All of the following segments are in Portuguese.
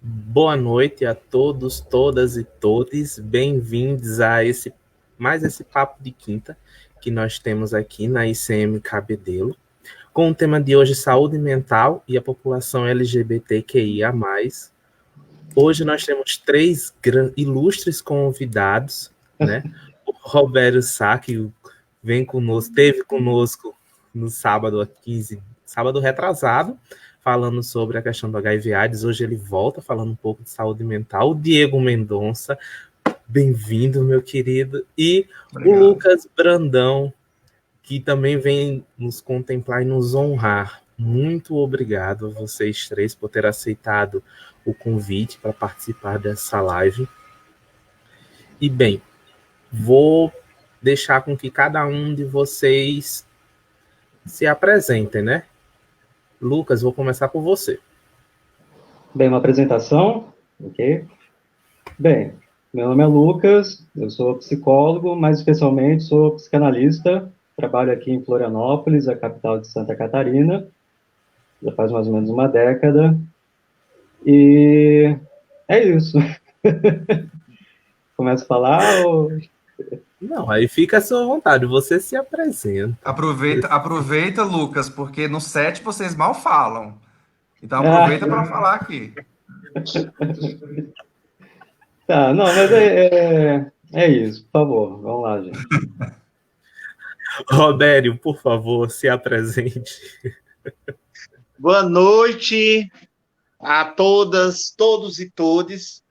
Boa noite a todos, todas e todes. Bem-vindos a mais esse papo de quinta que nós temos aqui na ICM Cabedelo, com o tema de hoje, saúde mental e a população LGBTQIA+. Hoje nós temos três ilustres convidados, né? O Roberto Sá, que esteve conosco no sábado retrasado, falando sobre a questão do HIV/AIDS. Hoje ele volta falando um pouco de saúde mental. O Diego Mendonça, bem-vindo, meu querido. E obrigado. O Lucas Brandão, que também vem nos contemplar e nos honrar. Muito obrigado a vocês três por ter aceitado o convite para participar dessa live. E, bem, vou deixar com que cada um de vocês se apresentem, né? Lucas, vou começar por você. Bem, uma apresentação, ok? Bem, meu nome é Lucas, eu sou psicólogo, mais especialmente sou psicanalista, trabalho aqui em Florianópolis, a capital de Santa Catarina, já faz mais ou menos uma década, e é isso. Começo a falar ou... Não, aí fica à sua vontade, você se apresenta. Aproveita, Lucas, porque no set vocês mal falam. Então aproveita para falar aqui. Tá, não, mas é isso, por favor, vamos lá, gente. Robério, por favor, se apresente. Boa noite a todas, todos e todes.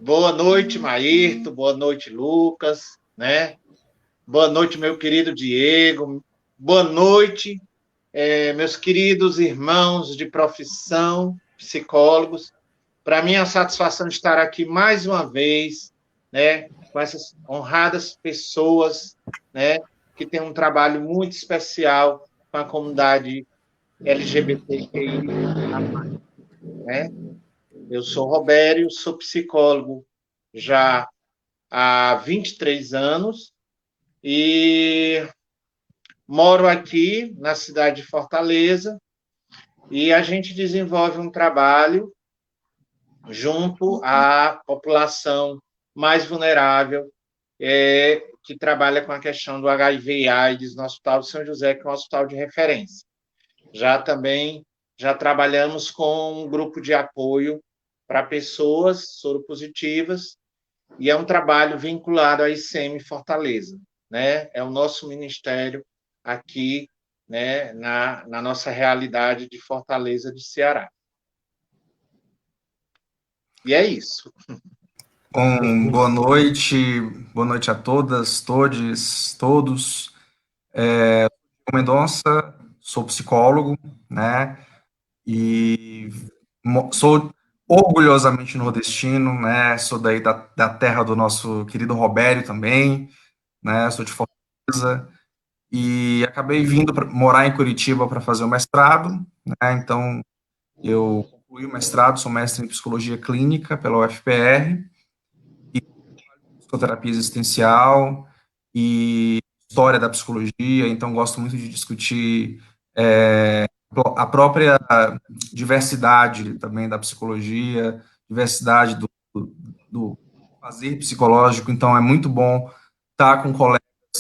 Boa noite, Maírto, boa noite, Lucas, né? Boa noite, meu querido Diego. Boa noite, meus queridos irmãos de profissão, psicólogos. Para mim é uma satisfação estar aqui mais uma vez, né, com essas honradas pessoas, né, que têm um trabalho muito especial com a comunidade LGBTQI+, né? Eu sou Robério, sou psicólogo já há 23 anos e moro aqui na cidade de Fortaleza e a gente desenvolve um trabalho junto à população mais vulnerável, que trabalha com a questão do HIV/AIDS no Hospital de São José, que é um hospital de referência. Já trabalhamos com um grupo de apoio para pessoas soropositivas e é um trabalho vinculado à ICM Fortaleza, né? É o nosso ministério aqui, né, na nossa realidade de Fortaleza de Ceará. E é isso. Boa noite a todas, todos. Sou Mendonça, sou psicólogo, né? E sou orgulhosamente nordestino, né? Sou daí da terra do nosso querido Robério também, né? Sou de Fortaleza e acabei vindo morar em Curitiba para fazer o mestrado, né? Então, eu concluí o mestrado, sou mestre em psicologia clínica pela UFPR e psicoterapia existencial e história da psicologia, então gosto muito de discutir a própria diversidade também da psicologia, diversidade do fazer psicológico, então é muito bom estar com colegas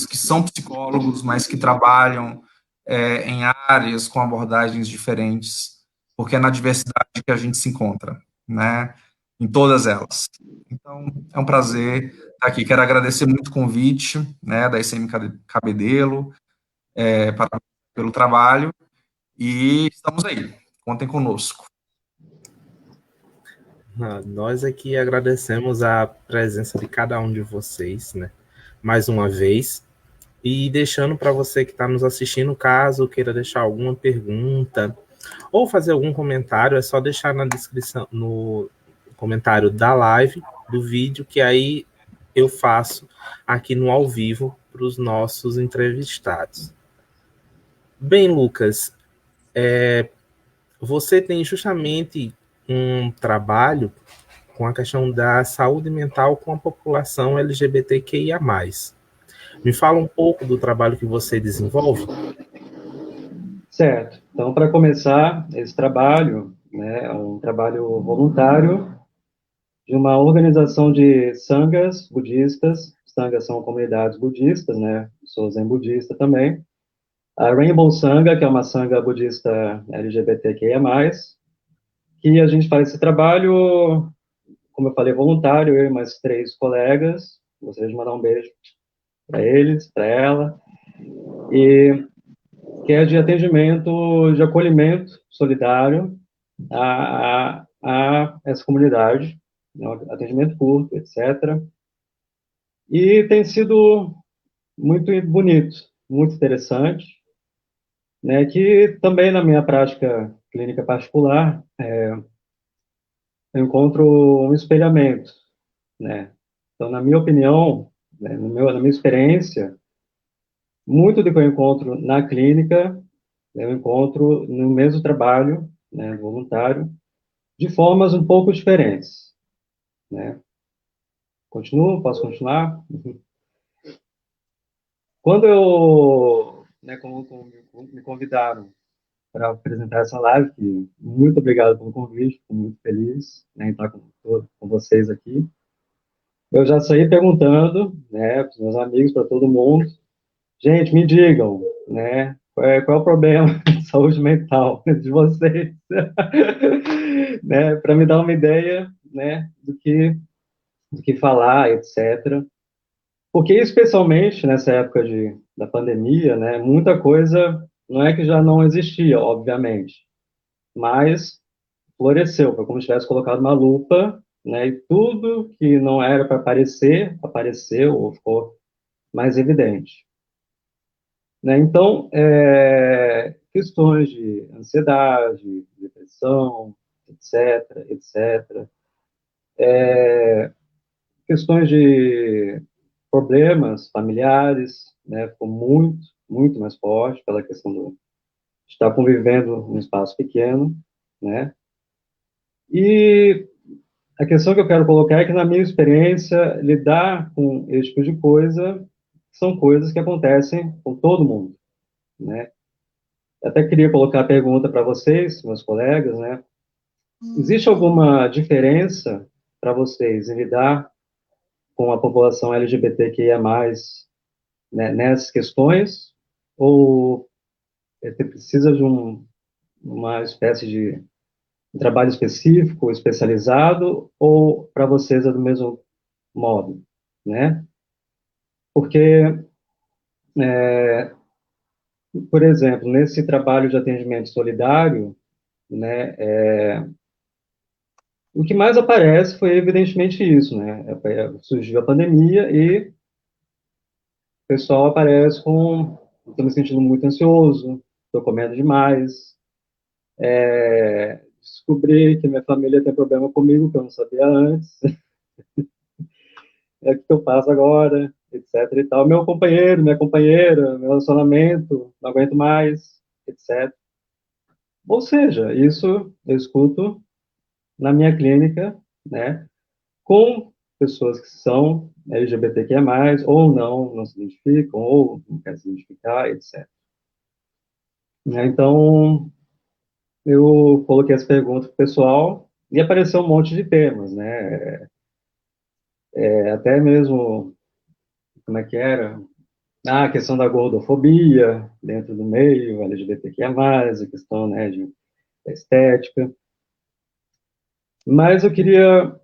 que são psicólogos, mas que trabalham em áreas com abordagens diferentes, porque é na diversidade que a gente se encontra, né, em todas elas. Então, é um prazer estar aqui. Quero agradecer muito o convite, né, da ICM Cabedelo, pelo trabalho, e estamos aí, contem conosco. Nós aqui agradecemos a presença de cada um de vocês, né, mais uma vez, e deixando para você que está nos assistindo, caso queira deixar alguma pergunta ou fazer algum comentário, é só deixar na descrição, no comentário da live, do vídeo, que aí eu faço aqui no ao vivo para os nossos entrevistados. Bem, Lucas, você tem justamente um trabalho com a questão da saúde mental com a população LGBTQIA+. Me fala um pouco do trabalho que você desenvolve. Certo. Então, para começar esse trabalho, né, é um trabalho voluntário de uma organização de sanghas budistas. Sanghas são comunidades budistas, né? Sou zen budista também. A Rainbow Sangha, que é uma sangha budista LGBTQIA+, que a gente faz esse trabalho, como eu falei, voluntário, eu e mais 3 colegas. Gostaria de mandar um beijo para eles, para ela, e que é de atendimento, de acolhimento solidário a essa comunidade, né, atendimento curto, etc. E tem sido muito bonito, muito interessante, né, que também na minha prática clínica particular, eu encontro um espelhamento, né. Então, na minha opinião, né, na minha experiência, muito do que eu encontro na clínica, eu encontro no mesmo trabalho, né, voluntário, de formas um pouco diferentes, né. Continuo? Posso continuar? Quando eu, né, como me convidaram para apresentar essa live, que muito obrigado pelo convite, fico muito feliz, né, em estar com vocês aqui. Eu já saí perguntando, né, para os meus amigos, para todo mundo, gente, me digam, né, qual é o problema de saúde mental de vocês, né, para me dar uma ideia, né, do que falar, etc. Porque, especialmente nessa época da pandemia, né, muita coisa não é que já não existia, obviamente, mas floresceu, foi como se tivesse colocado uma lupa, né, e tudo que não era para aparecer, apareceu ou ficou mais evidente. Né? Então, questões de ansiedade, depressão, etc., etc., questões de problemas familiares, né, ficou muito, muito mais forte pela questão de estar convivendo num espaço pequeno, né, e a questão que eu quero colocar é que, na minha experiência, lidar com esse tipo de coisa são coisas que acontecem com todo mundo, né. Eu até queria colocar a pergunta para vocês, meus colegas, né, existe alguma diferença para vocês em lidar com a população LGBTQIA+, né, nessas questões, ou você precisa de uma espécie de um trabalho específico, especializado, ou para vocês é do mesmo modo, né? Porque, por exemplo, nesse trabalho de atendimento solidário, né, o que mais aparece foi evidentemente isso, né? Surgiu a pandemia e o pessoal aparece com, estou me sentindo muito ansioso, estou comendo demais, descobri que minha família tem problema comigo que eu não sabia antes, o que eu faço agora, etc. e tal. Meu companheiro, minha companheira, meu relacionamento, não aguento mais, etc. Ou seja, isso eu escuto na minha clínica, né, com pessoas que são LGBTQIA+, ou não se identificam, ou não querem se identificar, etc. Né, então, eu coloquei essa pergunta para o pessoal e apareceu um monte de temas, né? Até mesmo, como é que era? A questão da gordofobia dentro do meio LGBTQIA+, a questão, né, da estética. Mas eu queria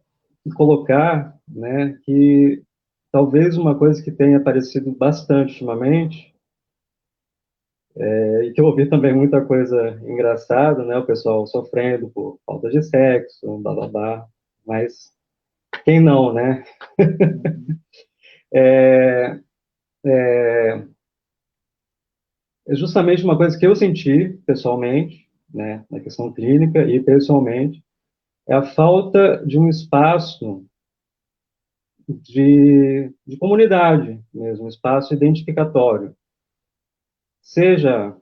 colocar, né, que talvez uma coisa que tenha aparecido bastante ultimamente, e que eu ouvi também muita coisa engraçada, né, o pessoal sofrendo por falta de sexo, blá, blá, blá, mas quem não, né? É, é justamente uma coisa que eu senti pessoalmente, né, na questão clínica e pessoalmente, é a falta de um espaço de comunidade mesmo, um espaço identificatório. Seja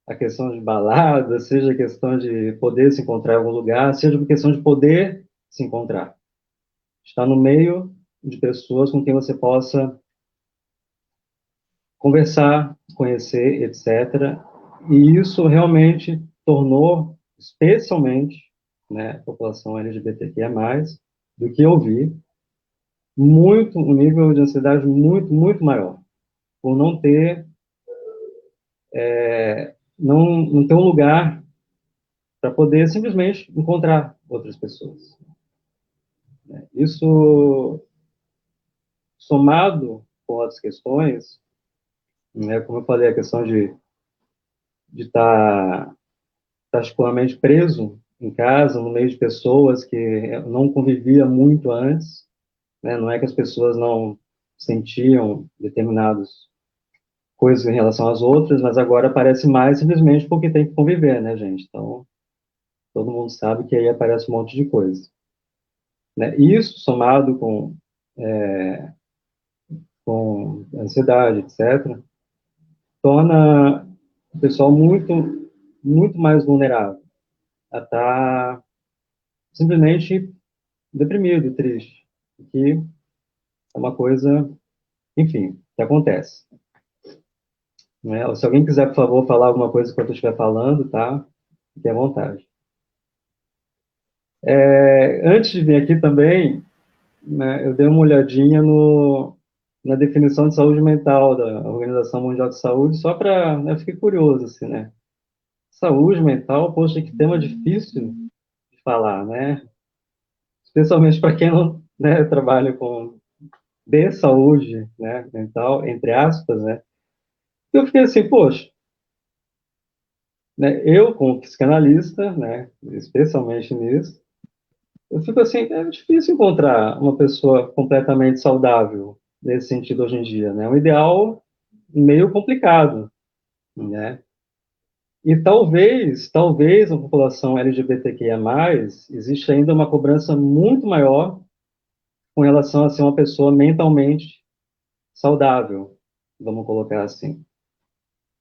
a questão de balada, seja a questão de poder se encontrar em algum lugar, seja a questão de poder se encontrar. Estar no meio de pessoas com quem você possa conversar, conhecer, etc. E isso realmente tornou especialmente, né, a população LGBTQIA+, do que eu vi, muito, um nível de ansiedade muito, muito maior, por não ter, não ter um lugar para poder simplesmente encontrar outras pessoas. Isso, somado com outras questões, né, como eu falei, a questão de estar particularmente preso em casa, no meio de pessoas que eu não convivia muito antes, né, não é que as pessoas não sentiam determinadas coisas em relação às outras, mas agora aparece mais simplesmente porque tem que conviver, né, gente? Então, todo mundo sabe que aí aparece um monte de coisa. Né? Isso, somado com ansiedade, etc., torna o pessoal muito, muito mais vulnerável a estar simplesmente deprimido, triste, que é uma coisa, enfim, que acontece. Né? Se alguém quiser, por favor, falar alguma coisa enquanto eu estiver falando, tá? Fique à vontade. Antes de vir aqui também, né, eu dei uma olhadinha na definição de saúde mental da Organização Mundial de Saúde, só para, né, eu fiquei curioso, assim, né? Saúde mental, poxa, que tema difícil de falar, né? Especialmente para quem não, né, trabalha com de saúde, né, mental, entre aspas, né? Eu fiquei assim, poxa, né, eu como psicanalista, né, especialmente nisso, eu fico assim, é difícil encontrar uma pessoa completamente saudável nesse sentido hoje em dia, né? É um ideal meio complicado, né? E talvez na população LGBTQIA+, existe ainda uma cobrança muito maior com relação a ser uma pessoa mentalmente saudável, vamos colocar assim.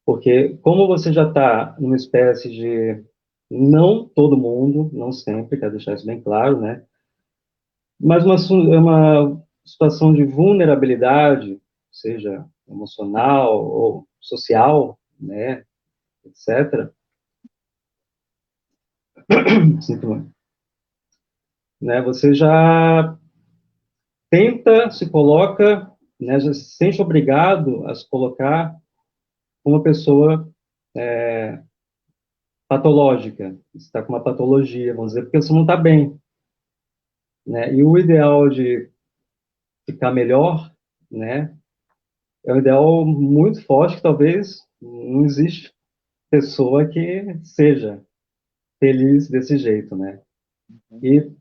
Porque como você já está numa espécie de, não todo mundo, não sempre, quero deixar isso bem claro, né? Mas é uma situação de vulnerabilidade, seja emocional ou social, né, etc. Sinto muito. Né, você já se coloca, né, já se sente obrigado a se colocar como uma pessoa patológica, está com uma patologia, vamos dizer, porque você não está bem. Né, e o ideal de ficar melhor, né, é um ideal muito forte que talvez não existe pessoa que seja feliz desse jeito, né? E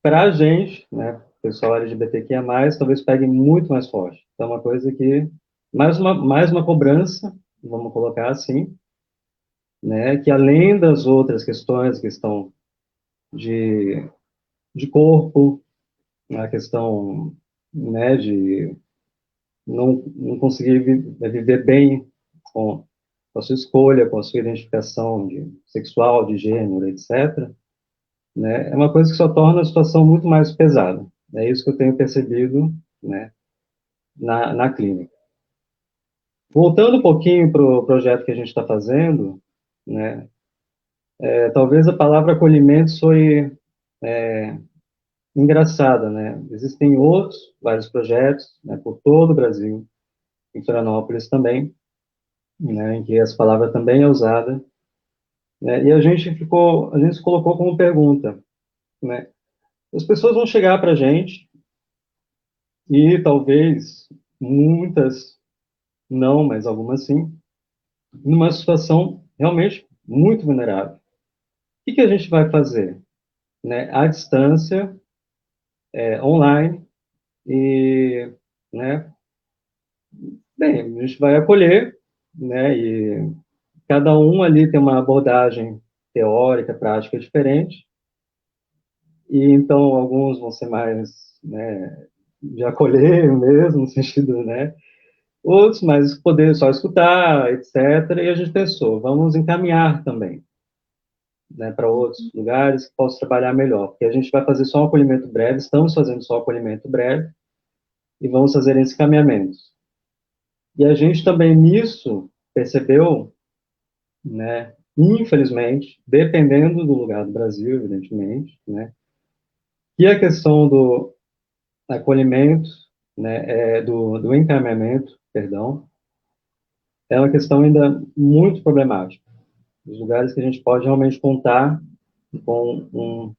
para a gente, né, pessoal LGBTQIA+, talvez pegue muito mais forte. Então, é uma coisa que, mais uma cobrança, vamos colocar assim, né, que além das outras questões, questão de corpo, a questão, né, de não conseguir viver bem com a sua escolha, com a sua identificação sexual, de gênero, etc., né, é uma coisa que só torna a situação muito mais pesada. É isso que eu tenho percebido, né, na clínica. Voltando um pouquinho para o projeto que a gente está fazendo, né, talvez a palavra acolhimento soe engraçada, né? Existem vários projetos, né, por todo o Brasil, em Florianópolis também, né, em que essa palavra também é usada, né, e a gente se colocou como pergunta, né? As pessoas vão chegar para a gente e talvez muitas não, mas algumas sim, numa situação realmente muito vulnerável. O que a gente vai fazer? Né, à distância, online, e, né, bem, a gente vai acolher, né, e cada um ali tem uma abordagem teórica, prática diferente, e então alguns vão ser mais, né, de acolher mesmo, no sentido, né, outros mais poder só escutar, etc. E a gente pensou, vamos encaminhar também, né, para outros lugares que possam trabalhar melhor, porque a gente vai fazer só um acolhimento breve, estamos fazendo só um acolhimento breve, e vamos fazer esse encaminhamento. E a gente também nisso percebeu, né, infelizmente, dependendo do lugar do Brasil, evidentemente, né, e a questão do acolhimento, né, do encaminhamento, perdão, é uma questão ainda muito problemática. Os lugares que a gente pode realmente contar com um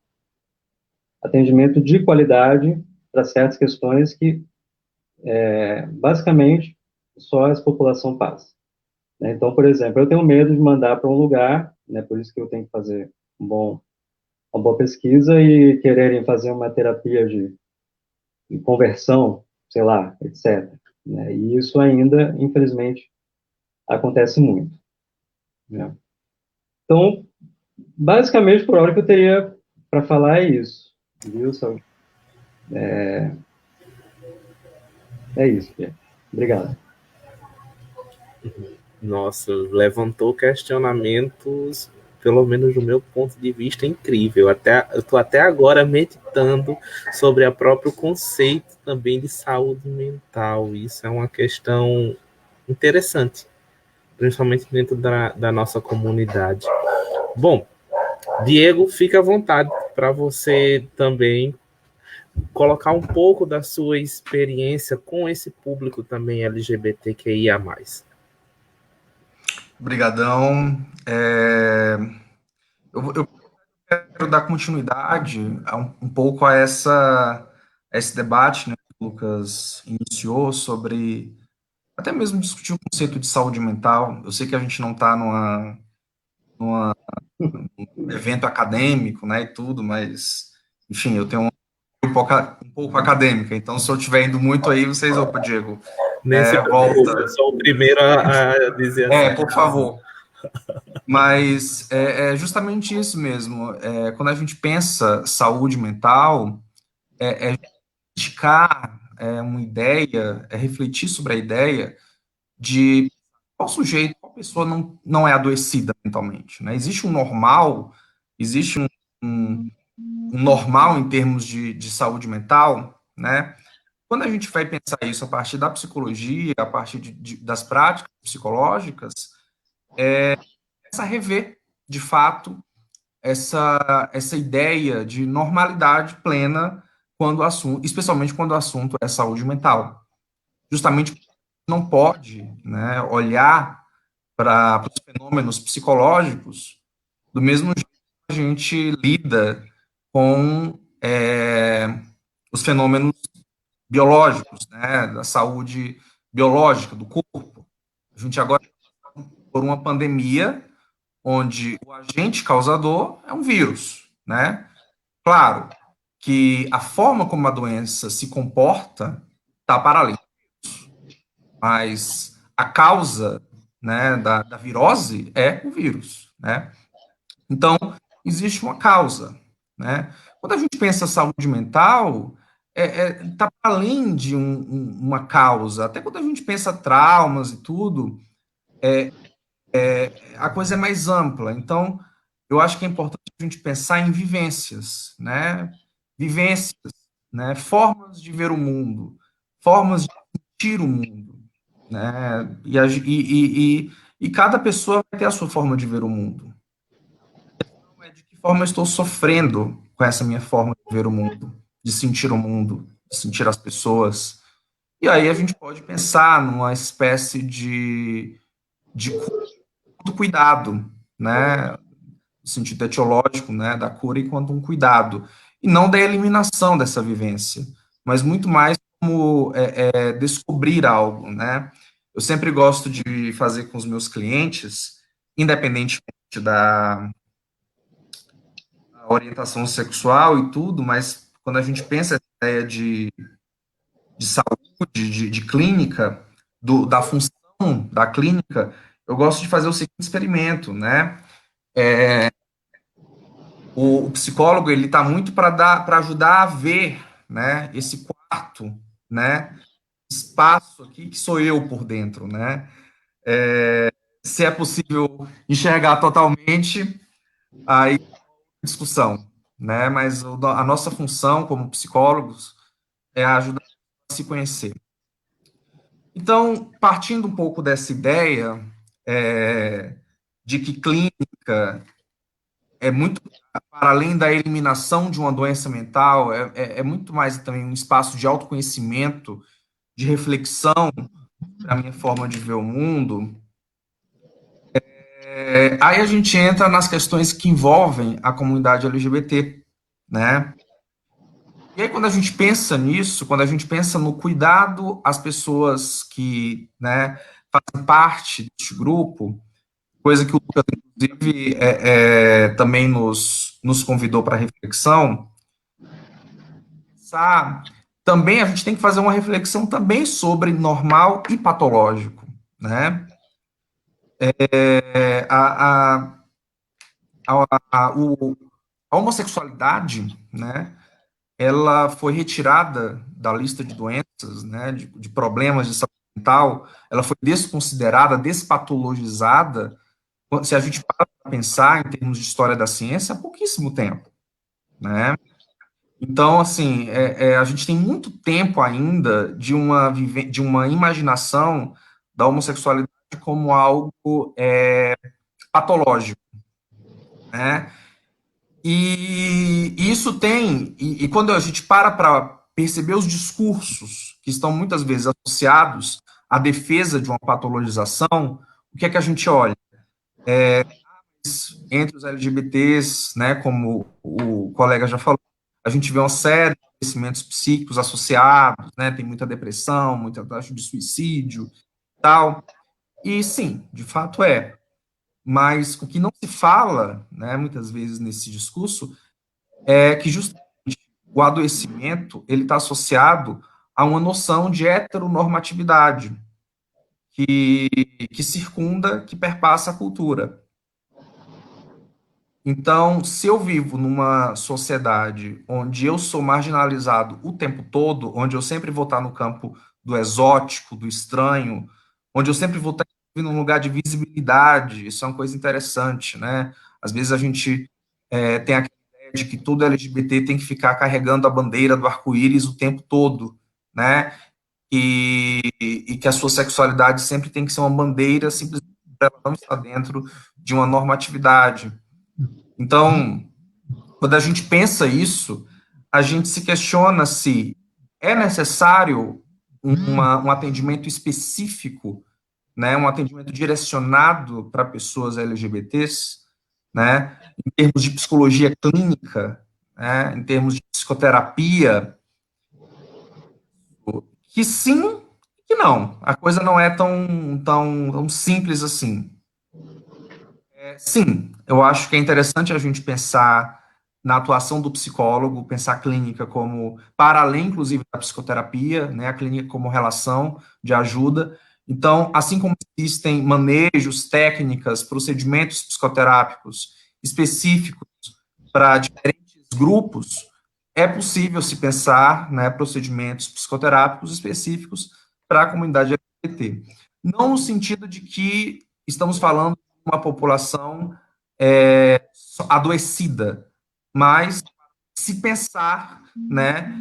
atendimento de qualidade para certas questões que, basicamente, só a população passa. Né? Então, por exemplo, eu tenho medo de mandar para um lugar, né, por isso que eu tenho que fazer uma boa pesquisa e quererem fazer uma terapia de conversão, sei lá, etc. Né? E isso ainda, infelizmente, acontece muito. Né? Então, basicamente, por hora que eu teria para falar é isso. Viu, Saúl? É isso, Pierre. Obrigado. Nossa, levantou questionamentos, pelo menos do meu ponto de vista, incrível. Eu estou até agora meditando sobre o próprio conceito também de saúde mental. Isso é uma questão interessante, principalmente dentro da nossa comunidade. Bom, Diego, fica à vontade para você também colocar um pouco da sua experiência com esse público também LGBTQIA+. Obrigadão. Eu quero dar continuidade um pouco a esse debate, né, que o Lucas iniciou sobre até mesmo discutir o conceito de saúde mental. Eu sei que a gente não está num evento acadêmico, né, e tudo, mas, enfim, eu tenho um pouco acadêmica, então se eu estiver indo muito aí, vocês, opa, Diego, Nem se preocupe, volta. eu sou o primeiro a dizer assim. Por favor. Mas é justamente isso mesmo. Quando a gente pensa saúde mental, criticar uma ideia, refletir sobre a ideia de qual sujeito, qual pessoa não é adoecida mentalmente. Né? Existe um normal, existe um normal em termos de saúde mental, né? Quando a gente vai pensar isso a partir da psicologia, a partir das práticas psicológicas, a rever, de fato, essa ideia de normalidade plena quando o assunto, especialmente quando o assunto é saúde mental. Justamente não pode, né, olhar para os fenômenos psicológicos do mesmo jeito que a gente lida com os fenômenos biológicos, né, da saúde biológica do corpo. A gente agora está por uma pandemia onde o agente causador é um vírus, né? Claro que a forma como a doença se comporta está para além disso, mas a causa, né, da virose é o vírus, né? Então, existe uma causa, né? Quando a gente pensa saúde mental, está para além de uma causa. Até quando a gente pensa traumas e tudo, a coisa é mais ampla. Então, eu acho que é importante a gente pensar em vivências, né? Vivências, né? Formas de ver o mundo, formas de sentir o mundo, né? E cada pessoa vai ter a sua forma de ver o mundo. De que forma eu estou sofrendo com essa minha forma de ver o mundo, de sentir o mundo, de sentir as pessoas. E aí a gente pode pensar numa espécie de cuidado, né? No sentido etiológico, né? Da cura enquanto um cuidado. E não da eliminação dessa vivência, mas muito mais como descobrir algo, né? Eu sempre gosto de fazer com os meus clientes, independentemente da orientação sexual e tudo, mas quando a gente pensa essa ideia de saúde, de clínica, da função da clínica, eu gosto de fazer o seguinte experimento, né? O psicólogo, ele está muito para ajudar a ver, né, esse quarto, né, espaço aqui que sou eu por dentro, né? Se é possível enxergar totalmente, aí discussão, né? Mas a nossa função como psicólogos é ajudar a se conhecer. Então, partindo um pouco dessa ideia de que clínica é muito para além da eliminação de uma doença mental, é muito mais também um espaço de autoconhecimento, de reflexão da minha forma de ver o mundo. Aí a gente entra nas questões que envolvem a comunidade LGBT, né? E aí, quando a gente pensa nisso, quando a gente pensa no cuidado às pessoas que, né, fazem parte deste grupo, coisa que o Lucas, inclusive, também nos convidou para reflexão, também a gente tem que fazer uma reflexão também sobre normal e patológico, né? A homossexualidade, né, ela foi retirada da lista de doenças, né, de problemas de saúde mental, ela foi desconsiderada, despatologizada, se a gente para para pensar em termos de história da ciência, há pouquíssimo tempo, né? Então, assim, a gente tem muito tempo ainda de uma imaginação da homossexualidade como algo patológico, né? E isso e quando a gente para perceber os discursos que estão muitas vezes associados à defesa de uma patologização, o que é que a gente olha? Entre os LGBTs, né, como o colega já falou, a gente vê uma série de adoecimentos psíquicos associados, né, tem muita depressão, muita taxa de suicídio, tal, e sim, de fato mas o que não se fala, né, muitas vezes nesse discurso, é que justamente o adoecimento, ele está associado a uma noção de heteronormatividade, que circunda, que perpassa a cultura. Então, se eu vivo numa sociedade onde eu sou marginalizado o tempo todo, onde eu sempre vou estar no campo do exótico, do estranho, onde eu sempre vou estar num lugar de visibilidade, isso é uma coisa interessante, né? Às vezes a gente tem a ideia de que todo LGBT tem que ficar carregando a bandeira do arco-íris o tempo todo, né? E que a sua sexualidade sempre tem que ser uma bandeira, simplesmente para ela não estar dentro de uma normatividade. Então, quando a gente pensa isso, a gente se questiona se é necessário um atendimento específico, né, um atendimento direcionado para pessoas LGBTs, né, em termos de psicologia clínica, né, em termos de psicoterapia, que sim, que não. A coisa não é tão simples assim. Sim, eu acho que é interessante a gente pensar na atuação do psicólogo, pensar a clínica como, para além, inclusive, da psicoterapia, né, a clínica como relação de ajuda. Então, assim como existem manejos, técnicas, procedimentos psicoterápicos específicos para diferentes grupos, é possível se pensar, né, procedimentos psicoterápicos específicos para a comunidade LGBT. Não no sentido de que estamos falando de uma população adoecida, mas se pensar, né,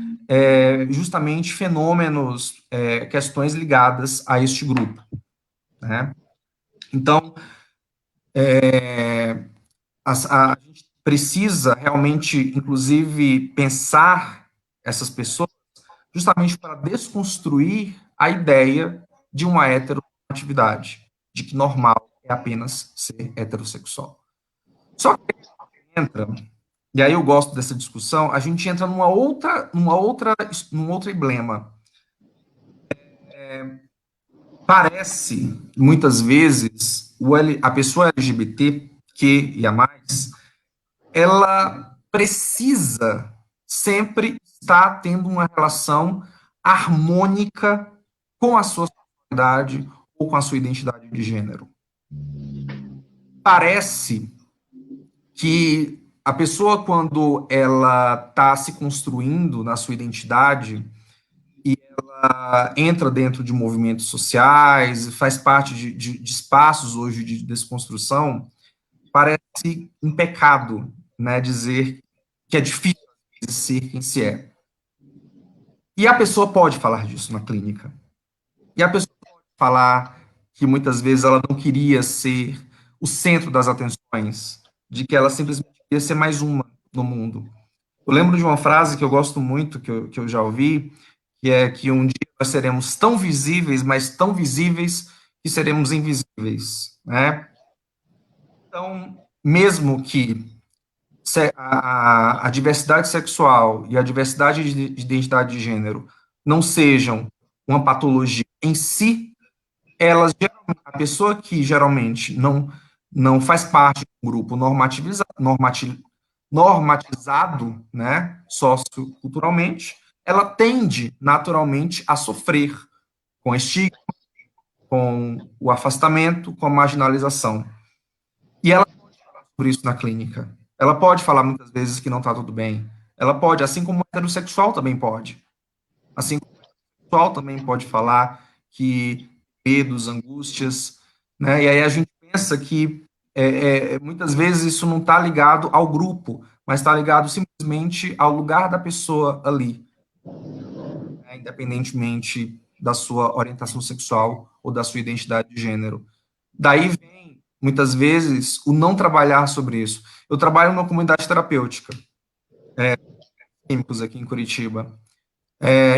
justamente fenômenos, questões ligadas a este grupo, né? Então, a gente precisa realmente, inclusive, pensar essas pessoas justamente para desconstruir a ideia de uma heteronormatividade, de que normal é apenas ser heterossexual. Só que entra, e aí eu gosto dessa discussão, a gente entra num outro emblema. Parece, muitas vezes, a pessoa LGBT, que e a mais, ela precisa sempre estar tendo uma relação harmônica com a sua sexualidade ou com a sua identidade de gênero. Parece que a pessoa, quando ela está se construindo na sua identidade e ela entra dentro de movimentos sociais, faz parte de espaços hoje de desconstrução, parece um pecado, né, dizer que é difícil ser quem se é. E a pessoa pode falar disso na clínica. E a pessoa pode falar que muitas vezes ela não queria ser o centro das atenções, de que ela simplesmente queria ser mais uma no mundo. Eu lembro de uma frase que eu gosto muito, que eu já ouvi, que é que um dia nós seremos tão visíveis, mas tão visíveis que seremos invisíveis, né? Então, mesmo que a diversidade sexual e a diversidade de identidade de gênero não sejam uma patologia em si, elas a pessoa que geralmente não faz parte de um grupo normatizado, né, socioculturalmente, ela tende naturalmente a sofrer com estigma, com o afastamento, com a marginalização. E ela pode falar sobre isso na clínica. Ela pode falar muitas vezes que não está tudo bem. Ela pode, assim como o heterossexual também pode. Assim como o heterossexual também pode falar que medos, angústias, né? E aí a gente pensa que muitas vezes isso não está ligado ao grupo, mas está ligado simplesmente ao lugar da pessoa ali, né? Independentemente da sua orientação sexual ou da sua identidade de gênero. Daí vem, muitas vezes, o não trabalhar sobre isso. Eu trabalho numa comunidade terapêutica, químicos aqui em Curitiba,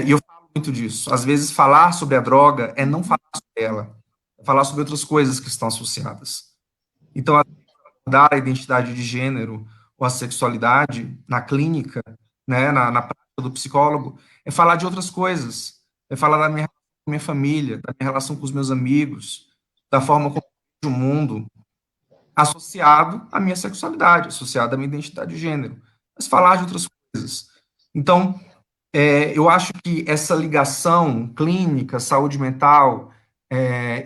e eu falo muito disso. Às vezes, falar sobre a droga é não falar sobre ela, é falar sobre outras coisas que estão associadas. Então, abordar a identidade de gênero ou a sexualidade na clínica, né, na prática do psicólogo, é falar de outras coisas, é falar da minha relação com a minha família, da minha relação com os meus amigos, da forma como eu vejo o mundo, associado à minha sexualidade, associado à minha identidade de gênero, mas falar de outras coisas. Então, eu acho que essa ligação clínica, saúde mental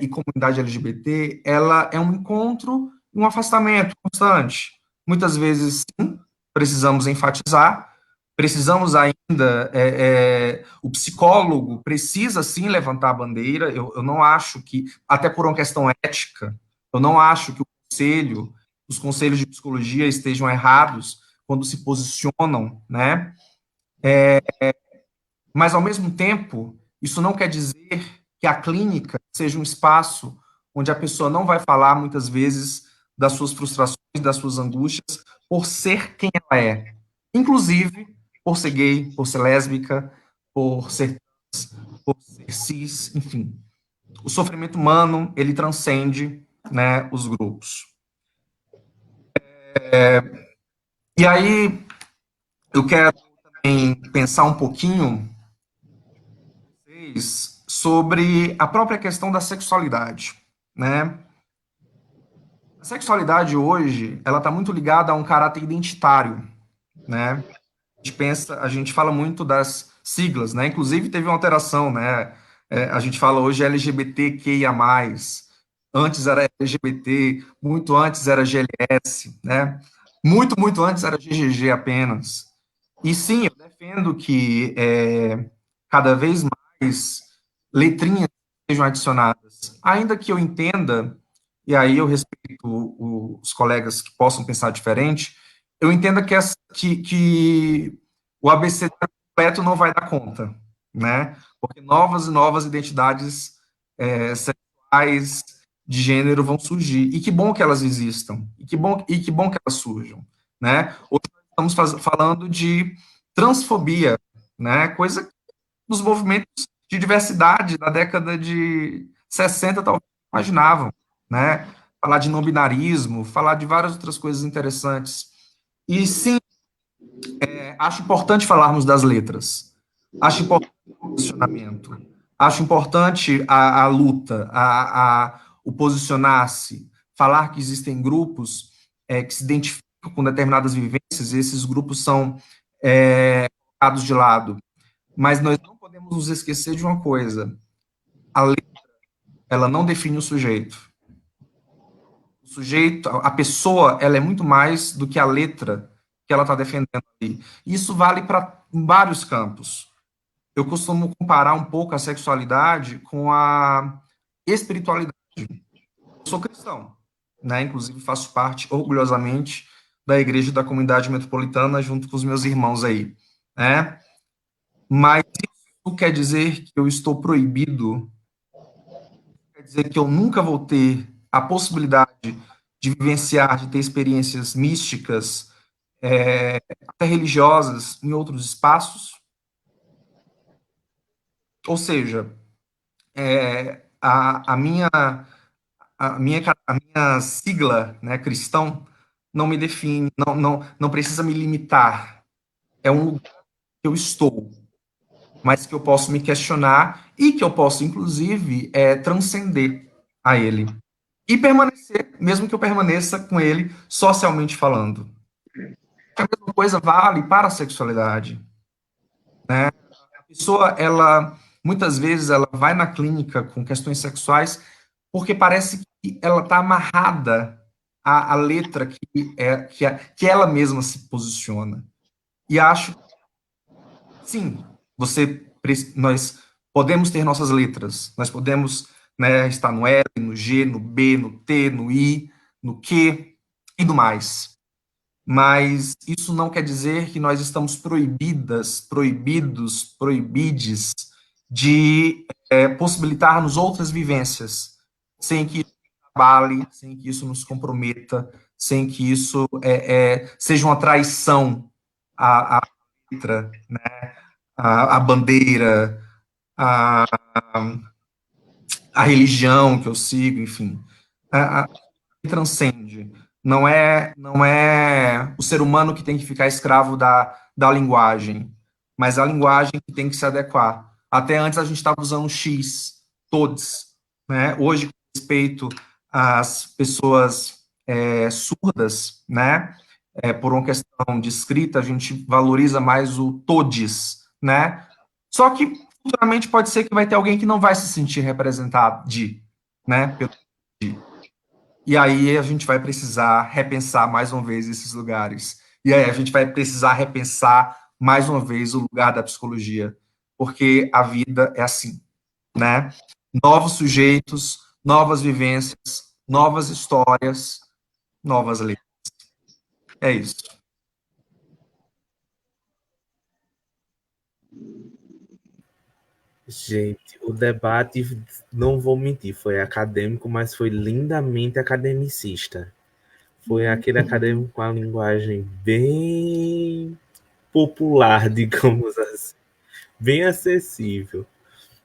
e comunidade LGBT, ela é um encontro e um afastamento constante. Muitas vezes, sim, precisamos enfatizar, precisamos ainda, o psicólogo precisa, sim, levantar a bandeira, eu não acho que, até por uma questão ética, eu não acho que os conselhos de psicologia estejam errados quando se posicionam, né? Mas, ao mesmo tempo, isso não quer dizer que a clínica seja um espaço onde a pessoa não vai falar, muitas vezes, das suas frustrações, das suas angústias, por ser quem ela é. Inclusive, por ser gay, por ser lésbica, por ser trans, por ser cis, enfim. O sofrimento humano, ele transcende, né, os grupos. E aí, eu quero também pensar um pouquinho sobre a própria questão da sexualidade, né? A sexualidade hoje, ela está muito ligada a um caráter identitário, né? A gente fala muito das siglas, né? Inclusive teve uma alteração, né? A gente fala hoje LGBTQIA+, antes era LGBT, muito antes era GLS, né? Muito antes era GGG apenas. E sim, eu defendo que cada vez mais letrinhas sejam adicionadas, ainda que eu entenda, e aí eu respeito os colegas que possam pensar diferente, eu entendo que o ABC completo não vai dar conta, né? Porque novas e novas identidades sexuais de gênero vão surgir, e que bom que elas existam, e que bom que elas surjam, né? Hoje nós estamos falando de transfobia, né? Coisa dos movimentos de diversidade da década de 60 talvez imaginavam, né? Falar de não binarismo, falar de várias outras coisas interessantes. E sim, acho importante falarmos das letras. Acho importante o posicionamento. Acho importante a luta, o posicionar-se, falar que existem grupos que se identificam com determinadas vivências, e esses grupos são colocados de lado. Mas nós não podemos nos esquecer de uma coisa: a letra, ela não define o sujeito. O sujeito, a pessoa, ela é muito mais do que a letra que ela está defendendo ali. Isso vale para vários campos. Eu costumo comparar um pouco a sexualidade com a espiritualidade. Eu sou cristão, né? Inclusive faço parte, orgulhosamente, da Igreja da Comunidade Metropolitana, junto com os meus irmãos aí, né? Mas isso quer dizer que eu estou proibido, quer dizer que eu nunca vou ter a possibilidade de vivenciar, de ter experiências místicas, até religiosas, em outros espaços. Ou seja, a minha sigla, né, cristão, não me define, não precisa me limitar. É um lugar que eu estou, mas que eu posso me questionar e que eu posso, inclusive, transcender a ele. E permanecer, mesmo que eu permaneça com ele socialmente falando. A mesma coisa vale para a sexualidade. Né? A pessoa, muitas vezes, ela vai na clínica com questões sexuais porque parece que ela está amarrada à letra que ela mesma se posiciona. E acho, sim, nós podemos ter nossas letras, nós podemos, né, estar no L, no G, no B, no T, no I, no Q e no mais. Mas isso não quer dizer que nós estamos proibides de possibilitar-nos outras vivências, sem que isso abale, sem que isso nos comprometa, sem que isso seja uma traição à letra, né, à bandeira, à religião que eu sigo, enfim. Transcende. Não é o ser humano que tem que ficar escravo da linguagem, mas a linguagem que tem que se adequar. Até antes a gente estava usando X, todos, né? Hoje, com respeito às pessoas surdas, né? Por uma questão de escrita, a gente valoriza mais o todes, né? Só que futuramente pode ser que vai ter alguém que não vai se sentir representado né? Pelo E aí a gente vai precisar repensar mais uma vez esses lugares. E aí a gente vai precisar repensar mais uma vez o lugar da psicologia, porque a vida é assim, né? Novos sujeitos, novas vivências, novas histórias, novas leis. É isso. Gente, o debate, não vou mentir, foi acadêmico, mas foi lindamente academicista. Foi aquele acadêmico com a linguagem bem popular, digamos assim, bem acessível.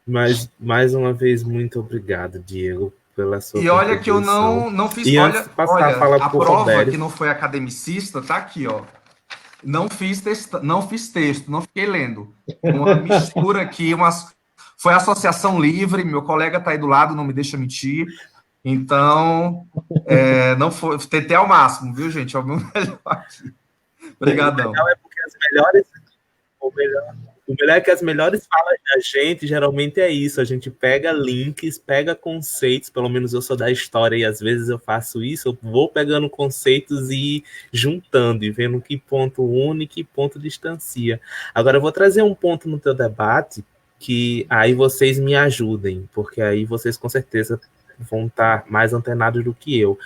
Mas, mais uma vez, muito obrigado, Diego, pela sua E olha que eu contribuição. não fiz. E antes de passar a fala A para o prova Roberto, que não foi academicista tá aqui, ó. Não fiz texto, não fiquei lendo. Uma mistura aqui, foi associação livre, meu colega está aí do lado, não me deixa mentir. Então, não foi, tentei ao máximo, viu, gente? É o meu melhor aqui. Obrigadão. O melhor é porque o melhor é que as melhores falas da gente geralmente é isso. A gente pega links, pega conceitos, pelo menos eu sou da história e às vezes eu faço isso, eu vou pegando conceitos e juntando e vendo que ponto une e que ponto distancia. Agora eu vou trazer um ponto no teu debate que aí vocês me ajudem, porque aí vocês com certeza vão estar mais antenados do que eu.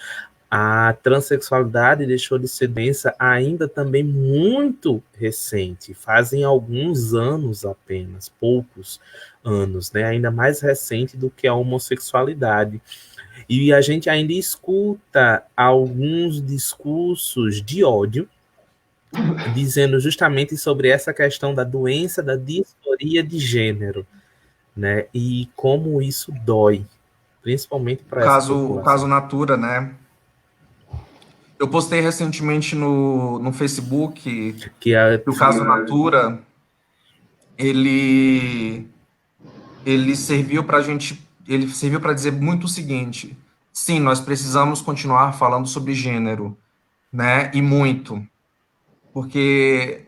A transexualidade deixou de ser doença ainda também muito recente, fazem alguns anos apenas, poucos anos, né? Ainda mais recente do que a homossexualidade. E a gente ainda escuta alguns discursos de ódio, dizendo justamente sobre essa questão da doença da disforia de gênero, né? E como isso dói, principalmente para essa população. O caso Natura, né? Eu postei recentemente no Facebook que o caso Natura, ele serviu para dizer muito o seguinte: sim, nós precisamos continuar falando sobre gênero, né? E muito, porque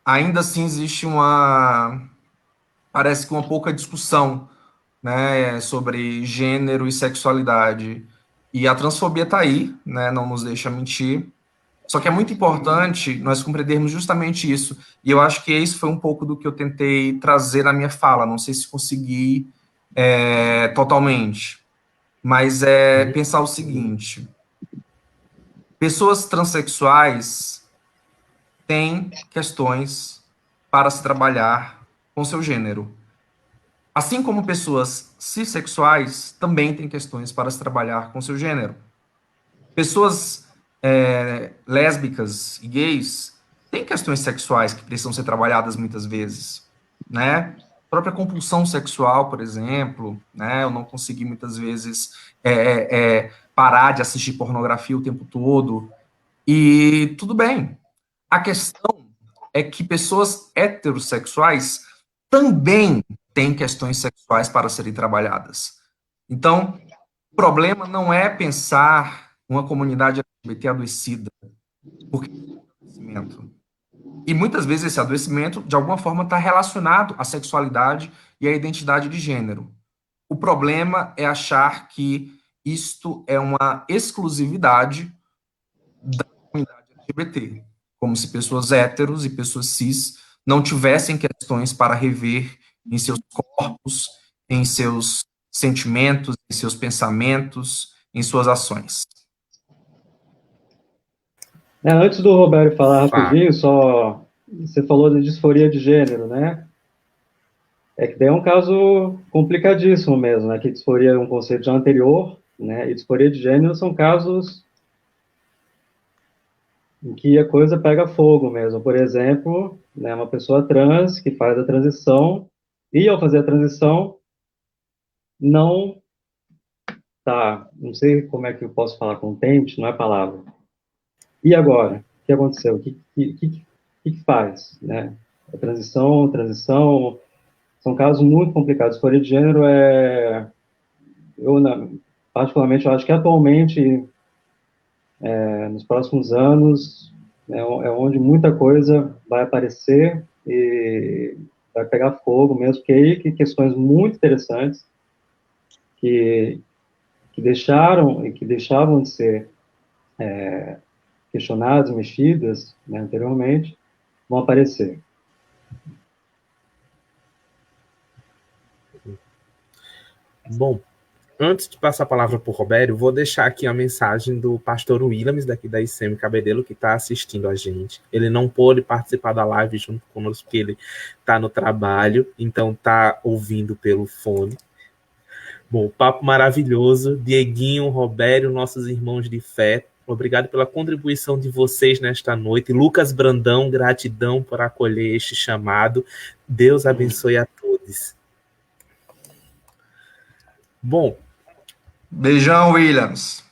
ainda assim existe parece que uma pouca discussão, né, sobre gênero e sexualidade. E a transfobia está aí, né? Não nos deixa mentir. Só que é muito importante nós compreendermos justamente isso. E eu acho que isso foi um pouco do que eu tentei trazer na minha fala. Não sei se consegui totalmente. Mas pensar o seguinte: pessoas transexuais têm questões para se trabalhar com seu gênero. Assim como pessoas cisexuais também têm questões para se trabalhar com seu gênero. Pessoas lésbicas e gays têm questões sexuais que precisam ser trabalhadas muitas vezes, né? A própria compulsão sexual, por exemplo, né? Eu não consegui muitas vezes parar de assistir pornografia o tempo todo. E tudo bem. A questão é que pessoas heterossexuais também têm questões sexuais para serem trabalhadas. Então, o problema não é pensar uma comunidade LGBT adoecida, porque é adoecimento. E muitas vezes esse adoecimento, de alguma forma, está relacionado à sexualidade e à identidade de gênero. O problema é achar que isto é uma exclusividade da comunidade LGBT, como se pessoas héteros e pessoas cis não tivessem questões para rever em seus corpos, em seus sentimentos, em seus pensamentos, em suas ações. Antes do Roberto falar Fala. rapidinho, só você falou de disforia de gênero, né? É que daí é um caso complicadíssimo mesmo, né? Que disforia é um conceito já anterior, né? E disforia de gênero são casos em que a coisa pega fogo mesmo. Por exemplo, né, uma pessoa trans que faz a transição e ao fazer a transição não tá, não sei como é que eu posso falar, contente, não é palavra. E agora? O que aconteceu? O que faz, né? A transição, são casos muito complicados. Disforia de gênero eu particularmente, eu acho que atualmente, nos próximos anos, é onde muita coisa vai aparecer e vai pegar fogo mesmo, porque aí que questões muito interessantes que, que deixaram e que deixavam de ser questionadas, mexidas, né, anteriormente, vão aparecer. Bom, antes de passar a palavra para o Roberto, vou deixar aqui a mensagem do pastor Williams, daqui da ICM Cabedelo, que está assistindo a gente. Ele não pôde participar da live junto conosco, porque ele está no trabalho, então está ouvindo pelo fone. Bom, papo maravilhoso. Dieguinho, Roberto, nossos irmãos de fé, obrigado pela contribuição de vocês nesta noite. Lucas Brandão, gratidão por acolher este chamado. Deus abençoe a todos. Bom, Beijão, Williams.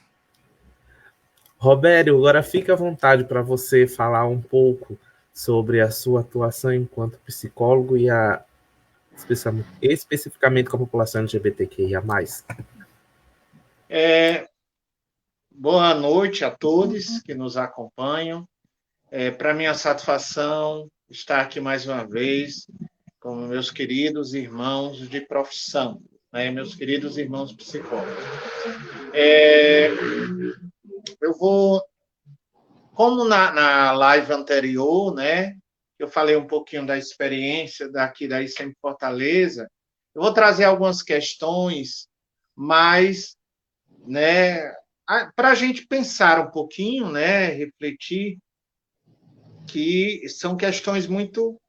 Roberto, agora fica à vontade para você falar um pouco sobre a sua atuação enquanto psicólogo e especificamente com a população LGBTQIA+. Boa noite a todos que nos acompanham. Para minha satisfação estar aqui mais uma vez com meus queridos irmãos de profissão, né? Meus queridos irmãos psicólogos. Eu vou, como na live anterior, né, eu falei um pouquinho da experiência daqui da ICM Fortaleza, eu vou trazer algumas questões mais, né, para a gente pensar um pouquinho, né, refletir, que são questões muito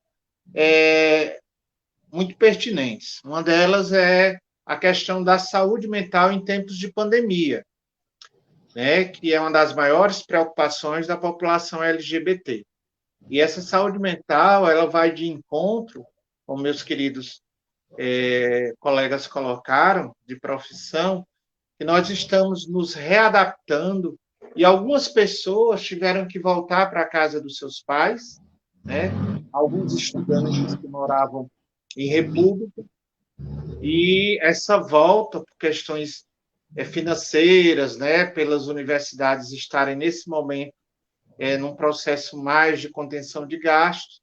pertinentes. Uma delas é a questão da saúde mental em tempos de pandemia, né, que é uma das maiores preocupações da população LGBT. E essa saúde mental, ela vai de encontro, como meus queridos colegas colocaram, de profissão, que nós estamos nos readaptando e algumas pessoas tiveram que voltar para a casa dos seus pais, né? Alguns estudantes que moravam em república, e essa volta por questões financeiras, né, pelas universidades estarem nesse momento num processo mais de contenção de gastos,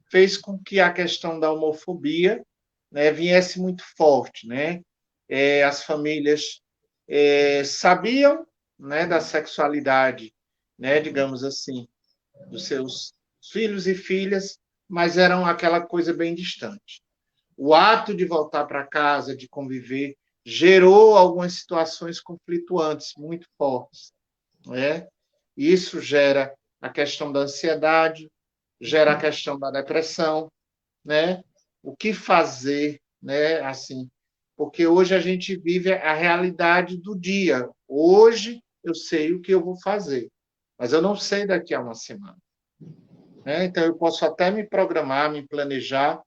fez com que a questão da homofobia, né, viesse muito forte, né? As famílias sabiam, né, da sexualidade, né, digamos assim, dos seus filhos e filhas, mas eram aquela coisa bem distante. O ato de voltar para casa, de conviver, gerou algumas situações conflituantes muito fortes, né? Isso gera a questão da ansiedade, gera a questão da depressão, né? O que fazer, né? Assim, porque hoje a gente vive a realidade do dia. Hoje eu sei o que eu vou fazer, mas eu não sei daqui a uma semana. Né? Então, eu posso até me programar, me planejar,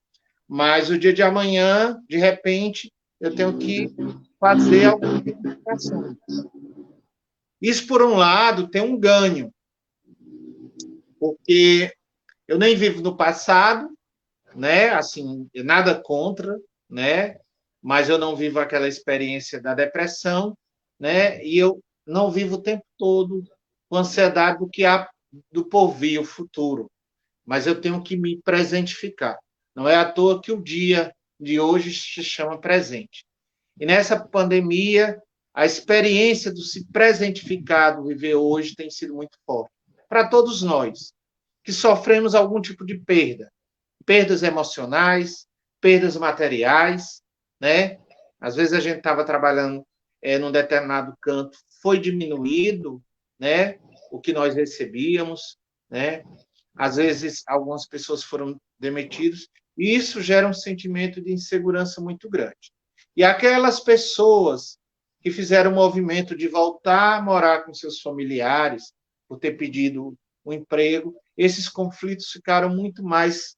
mas o dia de amanhã, de repente, eu tenho que fazer alguma modificação. Isso, por um lado, tem um ganho, porque eu nem vivo no passado, né? Assim, nada contra, né? Mas eu não vivo aquela experiência da depressão, né? E eu não vivo o tempo todo com ansiedade do que há do porvir, o futuro. Mas eu tenho que me presentificar. Não é à toa que o dia de hoje se chama presente. E nessa pandemia, a experiência do se presentificar, do viver hoje, tem sido muito forte. Para todos nós que sofremos algum tipo de perda, perdas emocionais, perdas materiais, né? Às vezes a gente estava trabalhando num determinado canto, foi diminuído, né? O que nós recebíamos, né? Às vezes algumas pessoas foram demitidas, e isso gera um sentimento de insegurança muito grande. E aquelas pessoas que fizeram o movimento de voltar a morar com seus familiares, por ter pedido um emprego, esses conflitos ficaram muito mais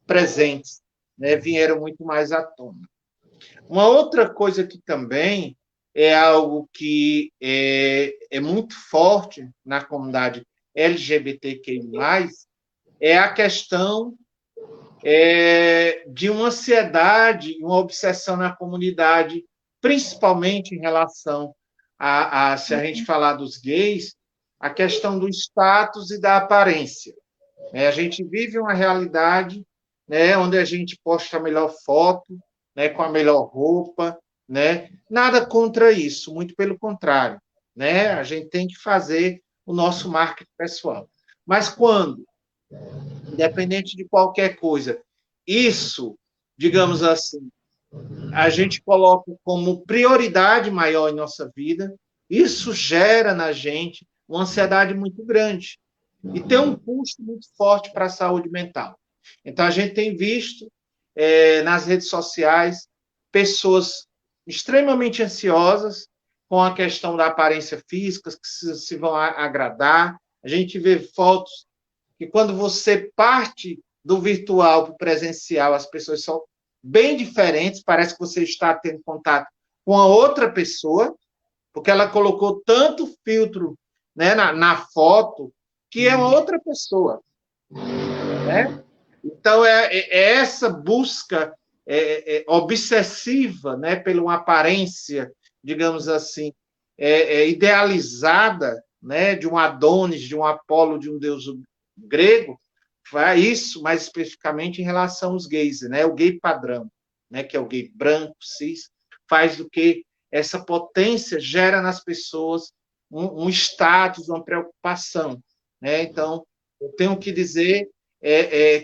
presentes, né? Vieram muito mais à tona. Uma outra coisa que também é algo que é muito forte na comunidade LGBTQI+, é a questão de uma ansiedade, uma obsessão na comunidade, principalmente em relação se a gente falar dos gays, a questão do status e da aparência. A gente vive uma realidade, né, onde a gente posta a melhor foto, né, com a melhor roupa, né? Nada contra isso, muito pelo contrário, né? A gente tem que fazer o nosso marketing pessoal. Mas quando, independente de qualquer coisa, isso, digamos assim, a gente coloca como prioridade maior em nossa vida, isso gera na gente uma ansiedade muito grande e tem um custo muito forte para a saúde mental. Então, a gente tem visto nas redes sociais pessoas extremamente ansiosas com a questão da aparência física, que se vão agradar. A gente vê fotos que, quando você parte do virtual para o presencial, as pessoas são bem diferentes, parece que você está tendo contato com a outra pessoa, porque ela colocou tanto filtro, né, na foto, que é outra pessoa. Né? Então, é essa busca obsessiva, né, pela uma aparência, digamos assim, idealizada, né, de um Adonis, de um Apolo, de um deus grego, faz isso mais especificamente em relação aos gays, né, o gay padrão, né, que é o gay branco, cis, faz do que essa potência gera nas pessoas um status, uma preocupação. Né? Então, eu tenho que dizer